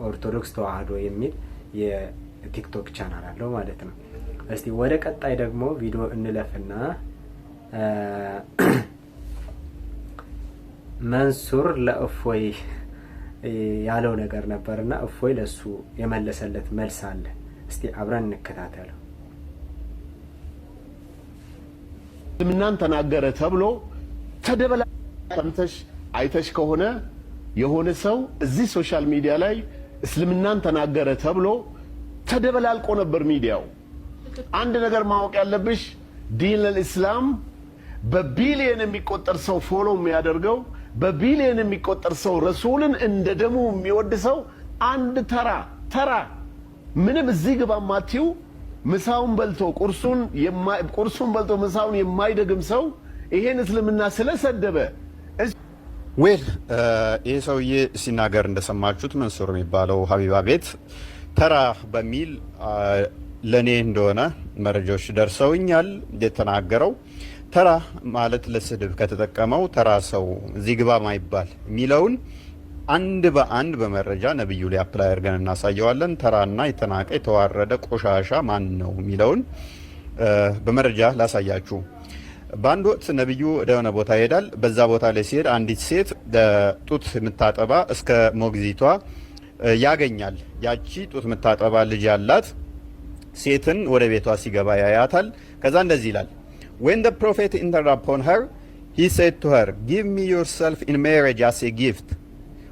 ኦርቶዶክስ ተዋህዶ የሚል የቲክቶክ ቻናል አለው ማለት ነው። እስቲ ወደ ቀጣይ ደግሞ ቪዲዮ እንለፍና መንሱር ለእፎይ ያለው ነገር ነበርና እፎይ ለሱ የመለሰለት መልስ አለ። እስቲ አብረን እንከታተለው። እስልምናን ተናገረ ተብሎ ተደበላ ሰምተሽ አይተሽ ከሆነ የሆነ ሰው እዚህ ሶሻል ሚዲያ ላይ እስልምናን ተናገረ ተብሎ ተደበላልቆ ነበር ሚዲያው። አንድ ነገር ማወቅ ያለብሽ ዲን አልእስላም በቢሊየን የሚቆጠር ሰው ፎሎ የሚያደርገው፣ በቢሊየን የሚቆጠር ሰው ረሱልን እንደ ደሙ የሚወድ ሰው አንድ ተራ ምንም እዚህ ግባ ማቲው ምሳውን በልቶ ቁርሱን በልቶ ምሳውን የማይደግም ሰው ይሄን እስልምና ስለሰደበ ይህ ሰውዬ ሲናገር እንደሰማችሁት መንሱር የሚባለው ሀቢባ ቤት ተራ በሚል ለእኔ እንደሆነ መረጃዎች ደርሰውኛል። የተናገረው ተራ ማለት ለስድብ ከተጠቀመው ተራ ሰው እዚህ ግባ ማይባል የሚለውን አንድ በአንድ በመረጃ ነብዩ ላይ አፕላይ አድርገን እናሳየዋለን። ተራና የተናቀ የተዋረደ ቆሻሻ ማን ነው የሚለውን በመረጃ ላሳያችሁ። በአንድ ወቅት ነብዩ ወደ ሆነ ቦታ ይሄዳል። በዛ ቦታ ላይ ሲሄድ አንዲት ሴት ጡት የምታጠባ እስከ ሞግዚቷ ያገኛል። ያቺ ጡት የምታጠባ ልጅ ያላት ሴትን ወደ ቤቷ ሲገባ ያያታል። ከዛ እንደዚህ ይላል when the prophet entered upon her he said to her give me yourself in marriage as a gift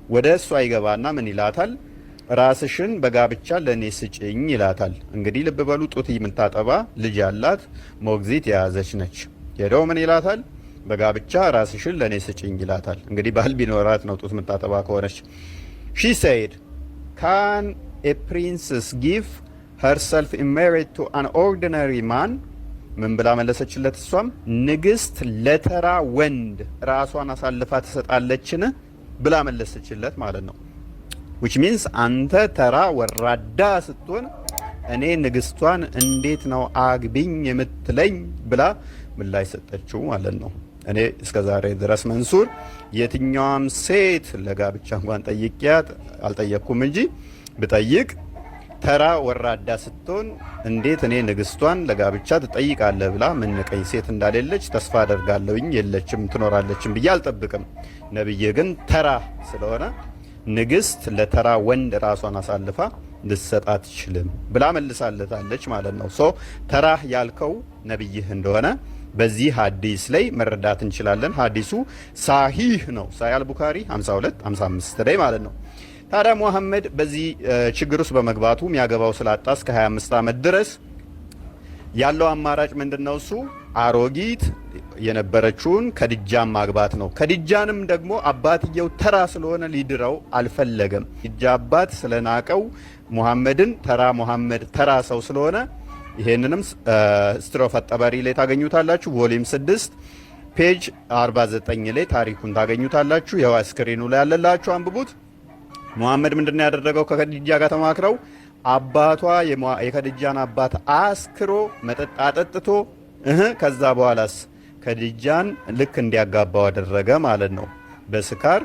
ወደ እሷ ይገባና ምን ይላታል? ራስሽን በጋብቻ ለኔ ስጭኝ ይላታል። እንግዲህ ልብ በሉ ጡት የምታጠባ ልጅ ያላት ሞግዚት የያዘች ነች። ሄደው ምን ይላታል? በጋብቻ ራስሽን ለኔ ስጭኝ ይላታል። እንግዲህ ባህል ቢኖራት ነው ጡት የምታጠባ ከሆነች። she said can a princess give herself in marriage to an ordinary man ምን ብላ መለሰችለት? እሷም ንግስት ለተራ ወንድ ራሷን አሳልፋ ትሰጣለችን ብላ መለሰችለት ማለት ነው። which means አንተ ተራ ወራዳ ስትሆን እኔ ንግስቷን እንዴት ነው አግቢኝ የምትለኝ ብላ ምላሽ ሰጠችው ማለት ነው። እኔ እስከዛሬ ድረስ መንሱር የትኛውም ሴት ለጋብቻ እንኳን ጠይቂያት አልጠየቅኩም እንጂ ብጠይቅ ተራ ወራዳ ስትሆን እንዴት እኔ ንግስቷን ለጋብቻ ትጠይቃለህ ብላ ምንቀኝ ሴት እንዳሌለች ተስፋ አደርጋለሁኝ። የለችም ትኖራለችም ብዬ አልጠብቅም። ነብይ ግን ተራ ስለሆነ ንግስት ለተራ ወንድ ራሷን አሳልፋ ልትሰጥ አትችልም ብላ መልሳለታለች ማለት ነው። ሶ ተራ ያልከው ነብይህ እንደሆነ በዚህ ሐዲስ ላይ መረዳት እንችላለን። ሐዲሱ ሳሂህ ነው። ሳሂህ አልቡኻሪ 52 55 ላይ ማለት ነው። ታዲያ ሙሐመድ በዚህ ችግር ውስጥ በመግባቱ የሚያገባው ስላጣ እስከ 25 ዓመት ድረስ ያለው አማራጭ ምንድነው? እሱ አሮጊት የነበረችውን ከድጃን ማግባት ነው። ከድጃንም ደግሞ አባትየው ተራ ስለሆነ ሊድረው አልፈለገም። ድጃ አባት ስለናቀው ሙሐመድን ሙሐመድ ተራ ሰው ስለሆነ ይሄንንም ስትሮፍ አጠባሪ ላይ ታገኙታላችሁ። ቮሊዩም 6 ፔጅ 49 ላይ ታሪኩን ታገኙታላችሁ። ያው ስክሪኑ ላይ ያለላችሁ አንብቡት። ሙሐመድ ምንድነው ያደረገው? ከከዲጃ ጋር ተማክረው አባቷ የከዲጃን አባት አስክሮ መጠጥ አጠጥቶ ከዛ በኋላስ ከዲጃን ልክ እንዲያጋባው አደረገ ማለት ነው። በስካር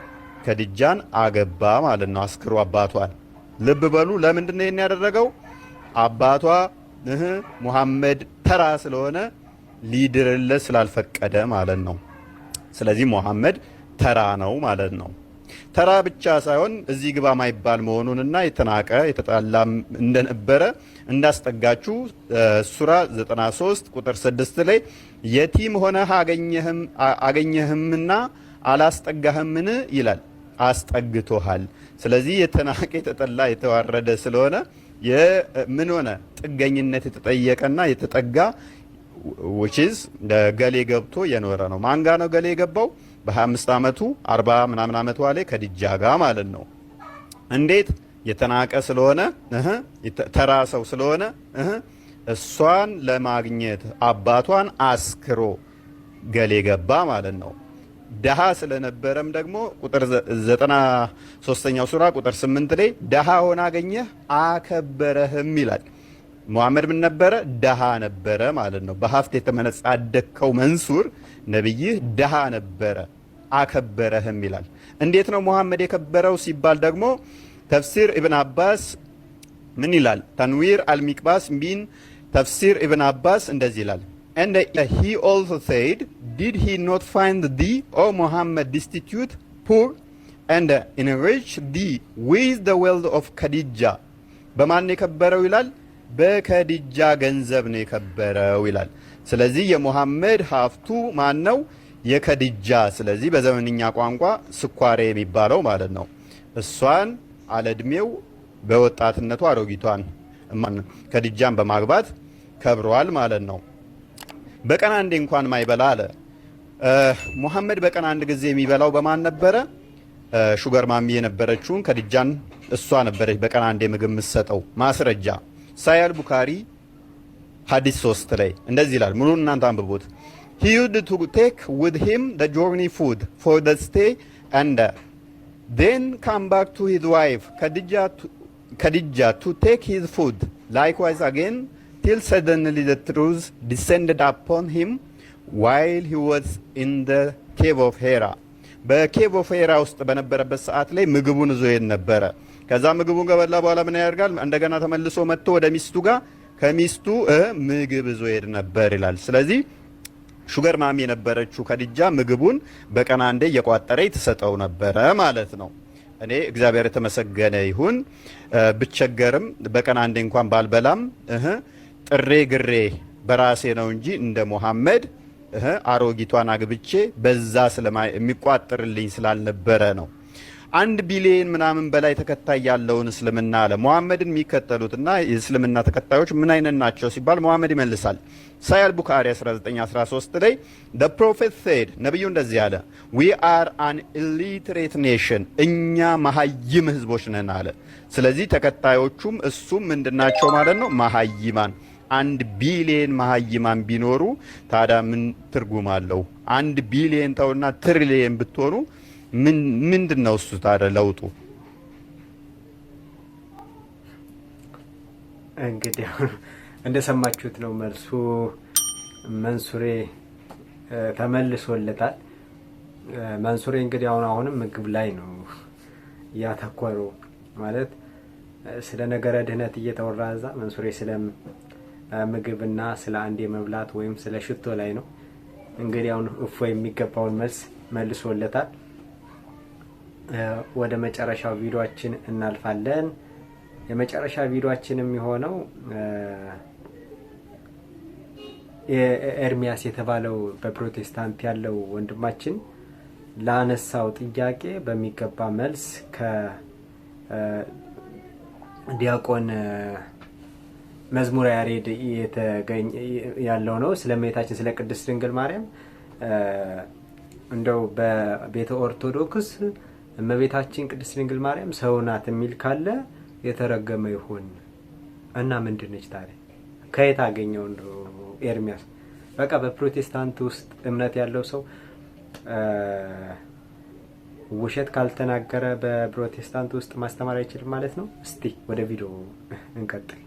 ከዲጃን አገባ ማለት ነው፣ አስክሮ አባቷን። ልብ በሉ ለምንድነው ይሄን ያደረገው? አባቷ ሙሐመድ ተራ ስለሆነ ሊድርለት ስላልፈቀደ ማለት ነው። ስለዚህ ሙሐመድ ተራ ነው ማለት ነው። ተራ ብቻ ሳይሆን እዚህ ግባ ማይባል መሆኑንና የተናቀ የተጣላም እንደነበረ እንዳስጠጋችሁ ሱራ 93 ቁጥር 6 ላይ የቲም ሆነህ አገኘህምና አላስጠጋህምን ይላል። አስጠግቶሃል። ስለዚህ የተናቀ የተጠላ የተዋረደ ስለሆነ ምን ሆነ? ጥገኝነት የተጠየቀና የተጠጋ which is ገሌ ገብቶ የኖረ ነው። ማን ጋ ነው ገሌ የገባው? በ25 ዓመቱ 40 ምናምን ዓመቷ ላይ ከዲጃ ጋር ማለት ነው። እንዴት? የተናቀ ስለሆነ ተራ ሰው ስለሆነ እሷን ለማግኘት አባቷን አስክሮ ገሌ ገባ ማለት ነው። ደሃ ስለነበረም ደግሞ ቁጥር 93ኛው ሱራ ቁጥር 8 ላይ ደሃ ሆነ አገኘህ አከበረህም ይላል። ሙሐመድ ምን ነበረ? ደሃ ነበረ ማለት ነው። በሀብት የተመነጻደከው መንሱር ነብይህ ደሃ ነበረ አከበረህም ይላል። እንዴት ነው ሙሐመድ የከበረው ሲባል ደግሞ ተፍሲር ኢብን አባስ ምን ይላል? ተንዊር አልሚቅባስ ሚን ተፍሲር ኢብን አባስ እንደዚህ ይላል and he also said did he not find thee o Muhammad destitute poor and enrich thee with the wealth of Khadija በማን የከበረው ይላል? በከዲጃ ገንዘብ ነው የከበረው ይላል። ስለዚህ የሙሐመድ ሀብቱ ማን ነው? የከዲጃ። ስለዚህ በዘመንኛ ቋንቋ ስኳሬ የሚባለው ማለት ነው። እሷን አለድሜው በወጣትነቱ አሮጊቷን ከዲጃን በማግባት ከብሯል ማለት ነው። በቀን አንዴ እንኳን ማይበላ አለ ሙሐመድ። በቀን አንድ ጊዜ የሚበላው በማን ነበረ? ሹገር ማሚ የነበረችውን ከዲጃን እሷ ነበረች በቀን አንዴ ምግብ የምትሰጠው። ማስረጃ ሳሂህ አልቡኻሪ ሐዲስ 3 ላይ እንደዚህ ይላል። ሙሉ እናንተ አንብቡት። he used to take with him the journey food for the stay and then come back to his wife Khadijah to take his food likewise again till suddenly the truth descended upon him while he was in the cave of Hera. በኬቭ ኦፍ ሄራ ውስጥ በነበረበት ሰዓት ላይ ምግቡን ይዞ ነበረ። ከዛ ምግቡን ከበላ በኋላ ምን ያደርጋል? እንደገና ተመልሶ መጥቶ ወደ ሚስቱ ጋር ከሚስቱ ምግብ ይዞ ሄድ ነበር ይላል። ስለዚህ ሹገር ማሚ የነበረችው ከዲጃ ምግቡን በቀን አንዴ እየቋጠረ ትሰጠው ነበረ ማለት ነው። እኔ እግዚአብሔር የተመሰገነ ይሁን ብቸገርም በቀን አንዴ እንኳን ባልበላም ጥሬ ግሬ በራሴ ነው እንጂ እንደ መሐመድ አሮጊቷን አግብቼ በዛ የሚቋጥርልኝ ስላልነበረ ነው። 1 ቢሊዮን ምናምን በላይ ተከታይ ያለውን እስልምና አለ መሐመድን የሚከተሉትና የእስልምና ተከታዮች ምን አይነት ናቸው ሲባል መሐመድ ይመልሳል። ሳሂህ ቡኻሪ 1913 ላይ the prophet said ነብዩ እንደዚህ አለ we are an illiterate nation እኛ መሀይም ህዝቦች ነን አለ። ስለዚህ ተከታዮቹም እሱም ምንድናቸው ማለት ነው? መሀይማን። 1 ቢሊዮን መሀይማን ቢኖሩ ታዲያ ምን ትርጉም አለው? 1 ቢሊዮን ተውና ትሪሊየን ብትሆኑ ምንድነው እሱ ታዲያ ለውጡ? እንግዲህ እንደሰማችሁት ነው መልሱ። መንሱሬ ተመልሶለታል። መንሱሬ እንግዲህ አሁንም ምግብ ላይ ነው ያተኮረው ማለት ስለ ነገረ ድህነት እየተወራ እዛ መንሱሬ ስለ ምግብና ስለ አንዴ መብላት ወይም ስለ ሽቶ ላይ ነው። እንግዲህ አሁን የሚገባውን መልስ መልሶለታል። ወደ መጨረሻው ቪዲዮአችን እናልፋለን። የመጨረሻ ቪዲዮአችን የሚሆነው ኤርሚያስ የተባለው በፕሮቴስታንት ያለው ወንድማችን ላነሳው ጥያቄ በሚገባ መልስ ከዲያቆን መዝሙረ ያሬድ ያለው ነው። ስለ እመቤታችን ስለ ቅድስት ድንግል ማርያም እንደው በቤተ ኦርቶዶክስ እመቤታችን ቅድስት ድንግል ማርያም ሰው ናት የሚል ካለ የተረገመ ይሁን እና ምንድነች ታዲያ? ከየት አገኘው እንደው ኤርሚያስ? በቃ በፕሮቴስታንት ውስጥ እምነት ያለው ሰው ውሸት ካልተናገረ በፕሮቴስታንት ውስጥ ማስተማር አይችልም ማለት ነው። እስቲ ወደ ቪዲዮ እንቀጥል።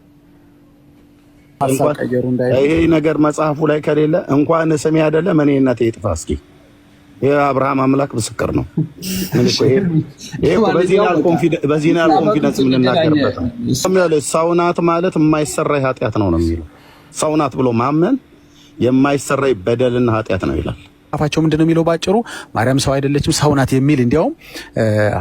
ይሄ ነገር መጽሐፉ ላይ ከሌለ እንኳን ስሜ አይደለም እኔ እናቴ ይጥፋ። እስኪ የአብርሃም አምላክ ምስክር ነው። ይሄ በዚህ ያህል ኮንፊደንስ የምንናገርበት ነው። ሰው ናት ማለት የማይሰራ ኃጢአት ነው የሚለው። ሰው ናት ብሎ ማመን የማይሰራ በደልና ኃጢአት ነው ይላል። አፋቸው ምንድነው የሚለው? ባጭሩ ማርያም ሰው አይደለችም ሰው ናት የሚል እንዲያውም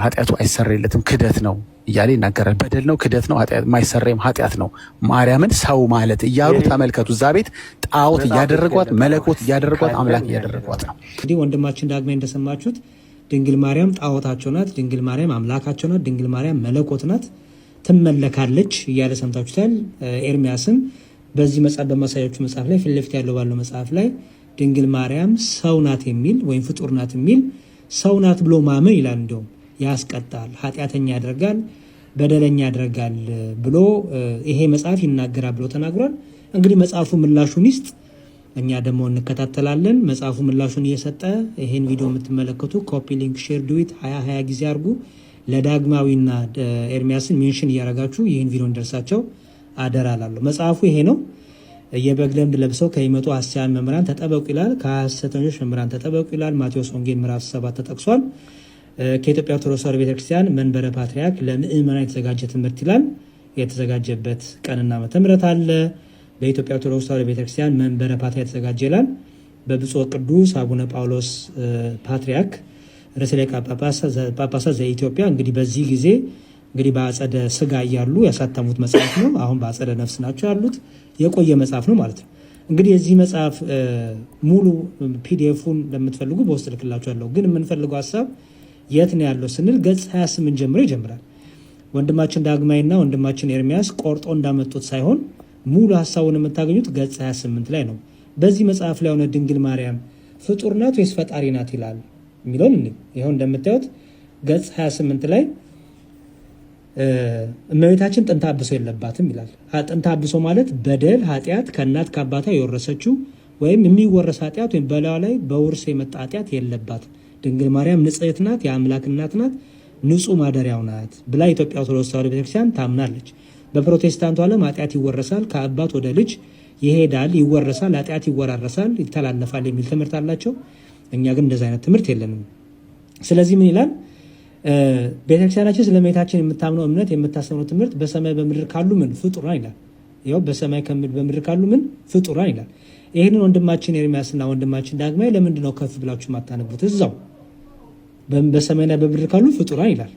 ኃጢአቱ አይሰረይለትም ክደት ነው እያለ ይናገራል። በደል ነው፣ ክደት ነው፣ የማይሰረይም ኃጢአት ነው ማርያምን ሰው ማለት እያሉ ተመልከቱ። እዛ ቤት ጣዖት እያደረጓት፣ መለኮት እያደረጓት፣ አምላክ እያደረጓት ነው። እንግዲህ ወንድማችን ዳግማይ እንደሰማችሁት ድንግል ማርያም ጣዖታቸው ናት፣ ድንግል ማርያም አምላካቸው ናት፣ ድንግል ማርያም መለኮት ናት፣ ትመለካለች እያለ ሰምታችሁታል። ኤርሚያስም በዚህ መጽሐፍ በማሳያችሁ መጽሐፍ ላይ ፊት ለፊት ያለው ባለው መጽሐፍ ላይ ድንግል ማርያም ሰው ናት የሚል ወይም ፍጡር ናት የሚል ሰው ናት ብሎ ማመን ይላል እንደውም ያስቀጣል፣ ኃጢአተኛ ያደርጋል፣ በደለኛ ያደርጋል ብሎ ይሄ መጽሐፍ ይናገራል ብሎ ተናግሯል። እንግዲህ መጽሐፉ ምላሹን ይስጥ፣ እኛ ደግሞ እንከታተላለን። መጽሐፉ ምላሹን እየሰጠ ይሄን ቪዲዮ የምትመለከቱ ኮፒ ሊንክ ሼር ዱዊት 20 ጊዜ አድርጉ። ለዳግማዊና ኤርሚያስን ሜንሽን እያደረጋችሁ ይህን ቪዲዮ እንደርሳቸው አደራ ላለሁ። መጽሐፉ ይሄ ነው። የበግ ለምድ ለብሰው ከሚመጡ ሐሰተኛ መምህራን ተጠበቁ ይላል። ከሐሰተኞች መምህራን ተጠበቁ ይላል። ማቴዎስ ወንጌል ምዕራፍ 7 ተጠቅሷል። ከኢትዮጵያ ኦርቶዶክስ ተዋሕዶ ቤተክርስቲያን መንበረ ፓትርያርክ ለምእመናን የተዘጋጀ ትምህርት ይላል። የተዘጋጀበት ቀንና ዓመተ ምሕረት አለ። በኢትዮጵያ ኦርቶዶክስ ተዋሕዶ ቤተክርስቲያን መንበረ ፓትርያርክ የተዘጋጀ ይላል። በብፁዕ ቅዱስ አቡነ ጳውሎስ ፓትርያርክ ርዕሰ ሊቃነ ጳጳሳት ዘኢትዮጵያ። እንግዲህ በዚህ ጊዜ እንግዲህ በአጸደ ስጋ እያሉ ያሳተሙት መጽሐፍ ነው። አሁን በአጸደ ነፍስ ናቸው ያሉት። የቆየ መጽሐፍ ነው ማለት ነው። እንግዲህ የዚህ መጽሐፍ ሙሉ ፒዲኤፉን ለምትፈልጉ በውስጥ ልክላችኋለሁ። ግን የምንፈልገው ሀሳብ የት ነው ያለው ስንል ገጽ 28 ጀምሮ ይጀምራል። ወንድማችን ዳግማይና ወንድማችን ኤርሚያስ ቆርጦ እንዳመጡት ሳይሆን ሙሉ ሀሳቡን የምታገኙት ገጽ 28 ላይ ነው። በዚህ መጽሐፍ ላይ ሆነ ድንግል ማርያም ፍጡር ናት ወይስ ፈጣሪ ናት ይላል የሚለውን ይኸው እንደምታዩት ገጽ 28 ላይ እመቤታችን ጥንተ አብሶ የለባትም ይላል። ጥንተ አብሶ ማለት በደል ኃጢአት ከእናት ከአባቷ የወረሰችው ወይም የሚወረስ ኃጢአት ወይም በላዩ ላይ በውርስ የመጣ ኃጢአት የለባትም። ድንግል ማርያም ንጽሕት ናት፣ የአምላክ እናት ናት፣ ንጹሕ ማደሪያው ናት ብላ ኢትዮጵያ ኦርቶዶክስ ተዋሕዶ ቤተክርስቲያን ታምናለች። በፕሮቴስታንቱ ዓለም ኃጢአት ይወረሳል፣ ከአባት ወደ ልጅ ይሄዳል፣ ይወረሳል፣ ኃጢአት ይወራረሳል፣ ይተላለፋል የሚል ትምህርት አላቸው። እኛ ግን እንደዚህ አይነት ትምህርት የለንም። ስለዚህ ምን ይላል ቤተክርስቲያናችን? ስለ እመቤታችን የምታምነው እምነት የምታስተምረው ትምህርት በሰማይ በምድር ካሉ ምን ፍጡራን ይላል። ያው በሰማይ በምድር ካሉ ምን ፍጡራን ይላል። ይህንን ወንድማችን ኤርሚያስና ወንድማችን ዳግማዊ ለምንድን ነው ከፍ ብላችሁ የማታነቡት? እዛው በሰማይና በምድር ካሉ ፍጡራን ይላል፣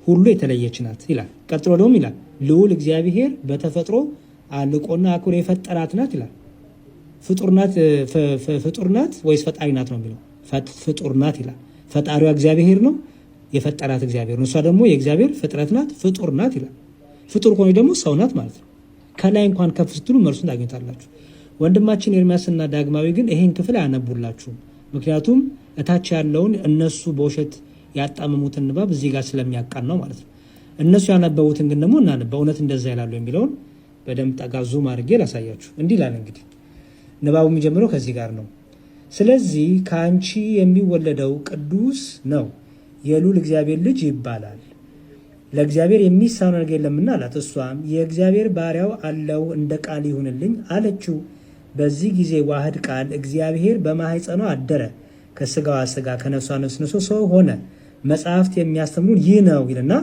ሁሉ የተለየች ናት ይላል። ቀጥሎ ደግሞ ይላል ልዑል እግዚአብሔር በተፈጥሮ አልቆና አክብሮ የፈጠራት ናት ይላል። ፍጡር ናት ወይስ ፈጣሪ ናት ነው የሚለው? ፍጡር ናት ይላል። ፈጣሪዋ እግዚአብሔር ነው፣ የፈጠራት እግዚአብሔር ነው። እሷ ደግሞ የእግዚአብሔር ፍጥረት ናት፣ ፍጡር ናት ይላል። ፍጡር ከሆነ ደግሞ ሰው ናት ማለት ነው። ከላይ እንኳን ከፍ ስትሉ መልሱን ታገኝታላችሁ። ወንድማችን ኤርሚያስና ዳግማዊ ግን ይሄን ክፍል አያነቡላችሁም። ምክንያቱም እታች ያለውን እነሱ በውሸት ያጣመሙትን ንባብ እዚህ ጋር ስለሚያቃን ነው ማለት ነው። እነሱ ያነበቡትን ግን ደግሞ እናንበ እውነት እንደዛ ይላሉ የሚለውን በደንብ ጠጋ ዙም አድርጌ ላሳያችሁ። እንዲህ ይላል እንግዲህ ንባቡ የሚጀምረው ከዚህ ጋር ነው። ስለዚህ ከአንቺ የሚወለደው ቅዱስ ነው፣ የልዑል እግዚአብሔር ልጅ ይባላል። ለእግዚአብሔር የሚሳነው ነገር የለምና አላት። እሷም የእግዚአብሔር ባሪያው አለው፣ እንደ ቃል ይሁንልኝ አለችው። በዚህ ጊዜ ዋህድ ቃል እግዚአብሔር በማኅፀኗ አደረ፣ ከስጋዋ ስጋ ከነፍሷ ነፍስ ነስቶ ሰው ሆነ። መጽሐፍት የሚያስተምሩን ይህ ነው ይልና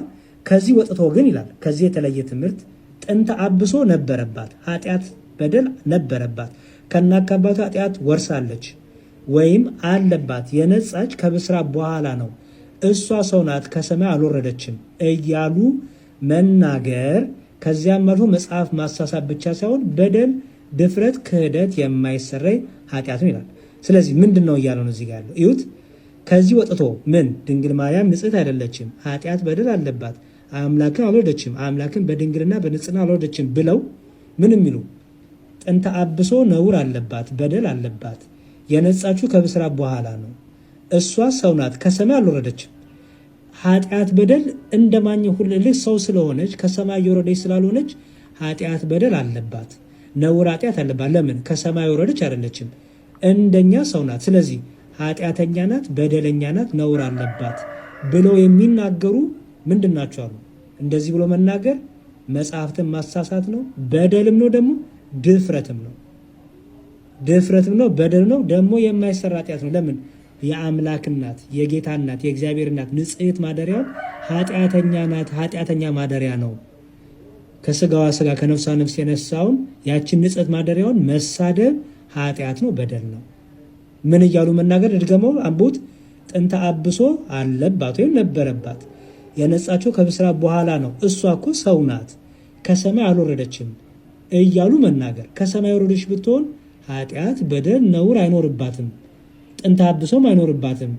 ከዚህ ወጥቶ ግን ይላል ከዚህ የተለየ ትምህርት ጥንተ አብሶ ነበረባት፣ ኃጢአት በደል ነበረባት፣ ከእናት ከአባቷ ኃጢአት ወርሳለች ወይም አለባት፣ የነጻች ከብስራት በኋላ ነው፣ እሷ ሰው ናት ከሰማይ አልወረደችም እያሉ መናገር፣ ከዚያም አልፎ መጽሐፍ ማሳሳብ ብቻ ሳይሆን በደል፣ ድፍረት፣ ክህደት የማይሰረይ ኃጢአት ነው ይላል። ስለዚህ ምንድን ነው እያለው ነው እዚህ ጋር ያለው? እዩት። ከዚህ ወጥቶ ምን ድንግል ማርያም ንጽሕት አይደለችም፣ ኃጢአት በደል አለባት፣ አምላክን አልወለደችም፣ አምላክን በድንግልና በንጽሕና አልወለደችም ብለው ምን የሚሉ ጥንተ አብሶ ነውር አለባት፣ በደል አለባት፣ የነጻችሁ ከብስራት በኋላ ነው፣ እሷ ሰው ናት ከሰማይ አልወረደችም። ኃጢአት በደል እንደማንኛውም ሁሉ ሰው ስለሆነች ከሰማይ የወረደች ስላልሆነች ኃጢአት በደል አለባት፣ ነውር ኃጢአት አለባት። ለምን? ከሰማይ የወረደች አይደለችም፣ እንደኛ ሰው ናት። ስለዚህ ኃጢአተኛ ናት፣ በደለኛ ናት፣ ነውር አለባት ብለው የሚናገሩ ምንድን ናቸው አሉ። እንደዚህ ብሎ መናገር መጽሐፍትን ማሳሳት ነው፣ በደልም ነው፣ ደግሞ ድፍረትም ነው። ድፍረትም ነው፣ በደል ነው፣ ደግሞ የማይሰራ ኃጢአት ነው። ለምን? የአምላክ እናት፣ የጌታ እናት፣ የእግዚአብሔር እናት ንጽሕት ማደሪያው ኃጢአተኛ ናት፣ ኃጢአተኛ ማደሪያ ነው። ከስጋዋ ስጋ ከነፍሷ ነፍስ የነሳውን ያችን ንጽሕት ማደሪያውን መሳደብ ኃጢአት ነው፣ በደል ነው። ምን እያሉ መናገር? ድገመው አንቡት። ጥንተ አብሶ አለባት ወይም ነበረባት፣ የነጻቸው ከብስራት በኋላ ነው፣ እሷ እኮ ሰው ናት ከሰማይ አልወረደችም እያሉ መናገር። ከሰማይ ወረደች ብትሆን ኃጢአት በደል ነውር አይኖርባትም፣ ጥንተ አብሶም አይኖርባትም።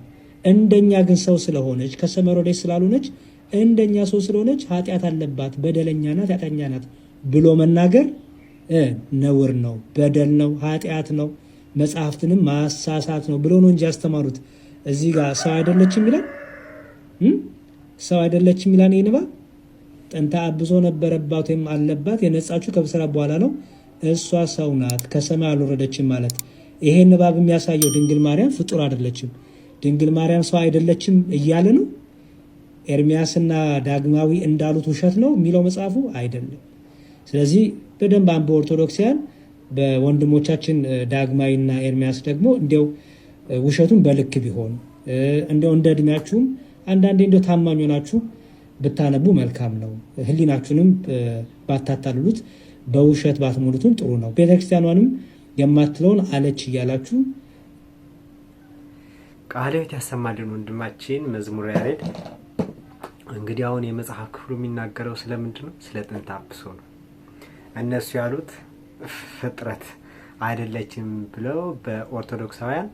እንደኛ ግን ሰው ስለሆነች ከሰማይ ወረደች ስላልሆነች እንደኛ ሰው ስለሆነች ኃጢአት አለባት፣ በደለኛ ናት፣ ኃጢአተኛ ናት ብሎ መናገር ነውር ነው፣ በደል ነው፣ ኃጢአት ነው፣ መጽሐፍትንም ማሳሳት ነው ብሎ ነው እንጂ ያስተማሩት። እዚህ ጋር ሰው አይደለችም ይላል፣ ሰው አይደለችም ይላል። ይህ ንባብ ጥንተ አብሶ ነበረባት ወይም አለባት፣ የነጻችሁ ከብስራት በኋላ ነው፣ እሷ ሰው ናት ከሰማይ አልወረደችም ማለት። ይሄ ንባብ የሚያሳየው ድንግል ማርያም ፍጡር አይደለችም፣ ድንግል ማርያም ሰው አይደለችም እያለ ነው። ኤርሚያስና ዳግማዊ እንዳሉት ውሸት ነው የሚለው መጽሐፉ አይደለም። ስለዚህ በደንብ አንበ ኦርቶዶክሲያን በወንድሞቻችን ዳግማዊና ኤርሚያስ ደግሞ እንዲያው ውሸቱን በልክ ቢሆን እንዲያው እንደ እድሜያችሁም አንዳንዴ እንዲያው ታማኝ ሆናችሁ ብታነቡ መልካም ነው። ሕሊናችሁንም ባታታልሉት በውሸት ባትሞሉትም ጥሩ ነው። ቤተክርስቲያኗንም የማትለውን አለች እያላችሁ ቃለ ሕይወት ያሰማልን ወንድማችን መዝሙረ ያሬድ። እንግዲህ አሁን የመጽሐፍ ክፍሉ የሚናገረው ስለምንድን ነው? ስለ ጥንተ አብሶ ነው። እነሱ ያሉት ፍጥረት አይደለችም ብለው በኦርቶዶክሳውያን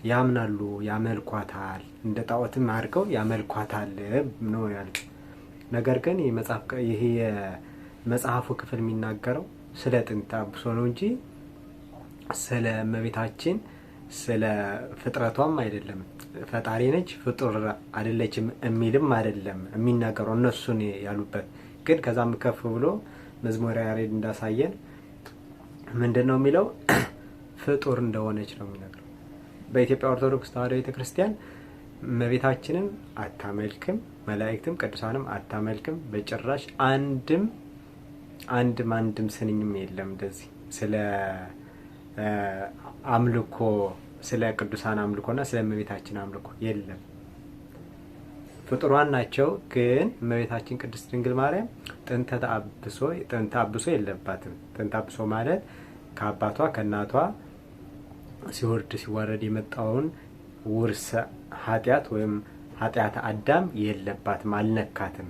ያምናሉ፣ ያመልኳታል፣ እንደ ጣዖትም አድርገው ያመልኳታል ነው ያሉት። ነገር ግን ይሄ የመጽሐፉ ክፍል የሚናገረው ስለ ጥንተ አብሶ ነው እንጂ ስለ እመቤታችን ስለ ፍጥረቷም አይደለም። ፈጣሪ ነች ፍጡር አይደለችም የሚልም አይደለም የሚናገረው እነሱን ያሉበት። ግን ከዛም ከፍ ብሎ መዝሙረ ያሬድ እንዳሳየን ምንድነው የሚለው ፍጡር እንደሆነች ነው የሚነግረው። በኢትዮጵያ ኦርቶዶክስ ተዋሕዶ ቤተክርስቲያን እመቤታችንን አታመልክም፣ መላእክትም ቅዱሳንም አታመልክም በጭራሽ። አንድም ስንኝም የለም እንደዚህ ስለ አምልኮ ስለ ቅዱሳን አምልኮና ስለ እመቤታችን አምልኮ የለም። ፍጡሯን ናቸው። ግን እመቤታችን ቅድስት ድንግል ማርያም ጥንተ አብሶ የለባትም። ጥንተ አብሶ ማለት ከአባቷ ከእናቷ ሲወርድ የመጣውን ውርሰ ኃጢአት ወይም ኃጢአት አዳም የለባትም፣ አልነካትም፣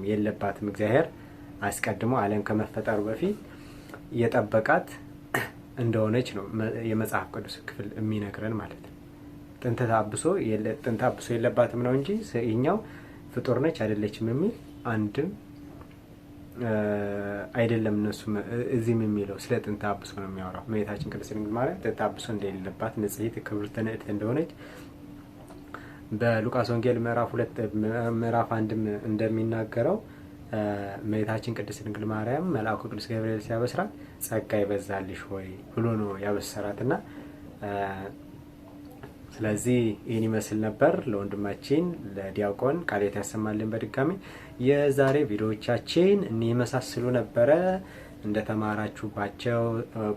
የለባትም። እግዚአብሔር አስቀድሞ ዓለም ከመፈጠሩ በፊት የጠበቃት እንደሆነች ነው የመጽሐፍ ቅዱስ ክፍል የሚነግረን ማለት ነው። ጥንተ አብሶ የለባትም ነው እንጂ ይኸኛው ፍጡር ነች አይደለችም የሚል አንድም አይደለም። እነሱ እዚህም የሚለው ስለ ጥንተ አብሶ ነው የሚያወራው። እመቤታችን ቅድስት ድንግል ማርያም ጥንተ አብሶ እንደሌለባት ንጽሕት ክብርት ንዕድት እንደሆነች በሉቃስ ወንጌል ምዕራፍ 1 እንደሚናገረው እመቤታችን ቅድስት ድንግል ማርያም መልአኩ ቅዱስ ገብርኤል ሲያበስራት ጸጋ ይበዛልሽ ሆይ ብሎ ነው ያበሰራትና ስለዚህ ይህን ይመስል ነበር። ለወንድማችን ለዲያቆን ቃልዎት ያሰማልን። በድጋሚ የዛሬ ቪዲዮዎቻችን እኒህ የመሳሰሉ ነበረ። እንደተማራችሁባቸው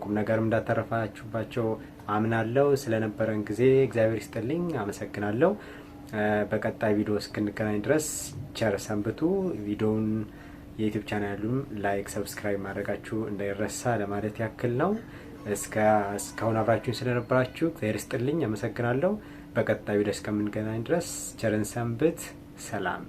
ቁም ነገርም እንዳተረፋችሁባቸው አምናለሁ። ስለነበረን ጊዜ እግዚአብሔር ይስጥልኝ፣ አመሰግናለሁ። በቀጣይ ቪዲዮ እስክንገናኝ ድረስ ቸር ሰንብቱ። ቪዲዮውን የዩቲዩብ ቻናሉን ላይክ፣ ሰብስክራይብ ማድረጋችሁ እንዳይረሳ ለማለት ያክል ነው። እስካሁን አብራችሁን ስለነበራችሁ እግዚአብሔር ይስጥልኝ፣ አመሰግናለሁ። በቀጣይ ቪዲዮ እስከምንገናኝ ድረስ ቸርን ሰንብት። ሰላም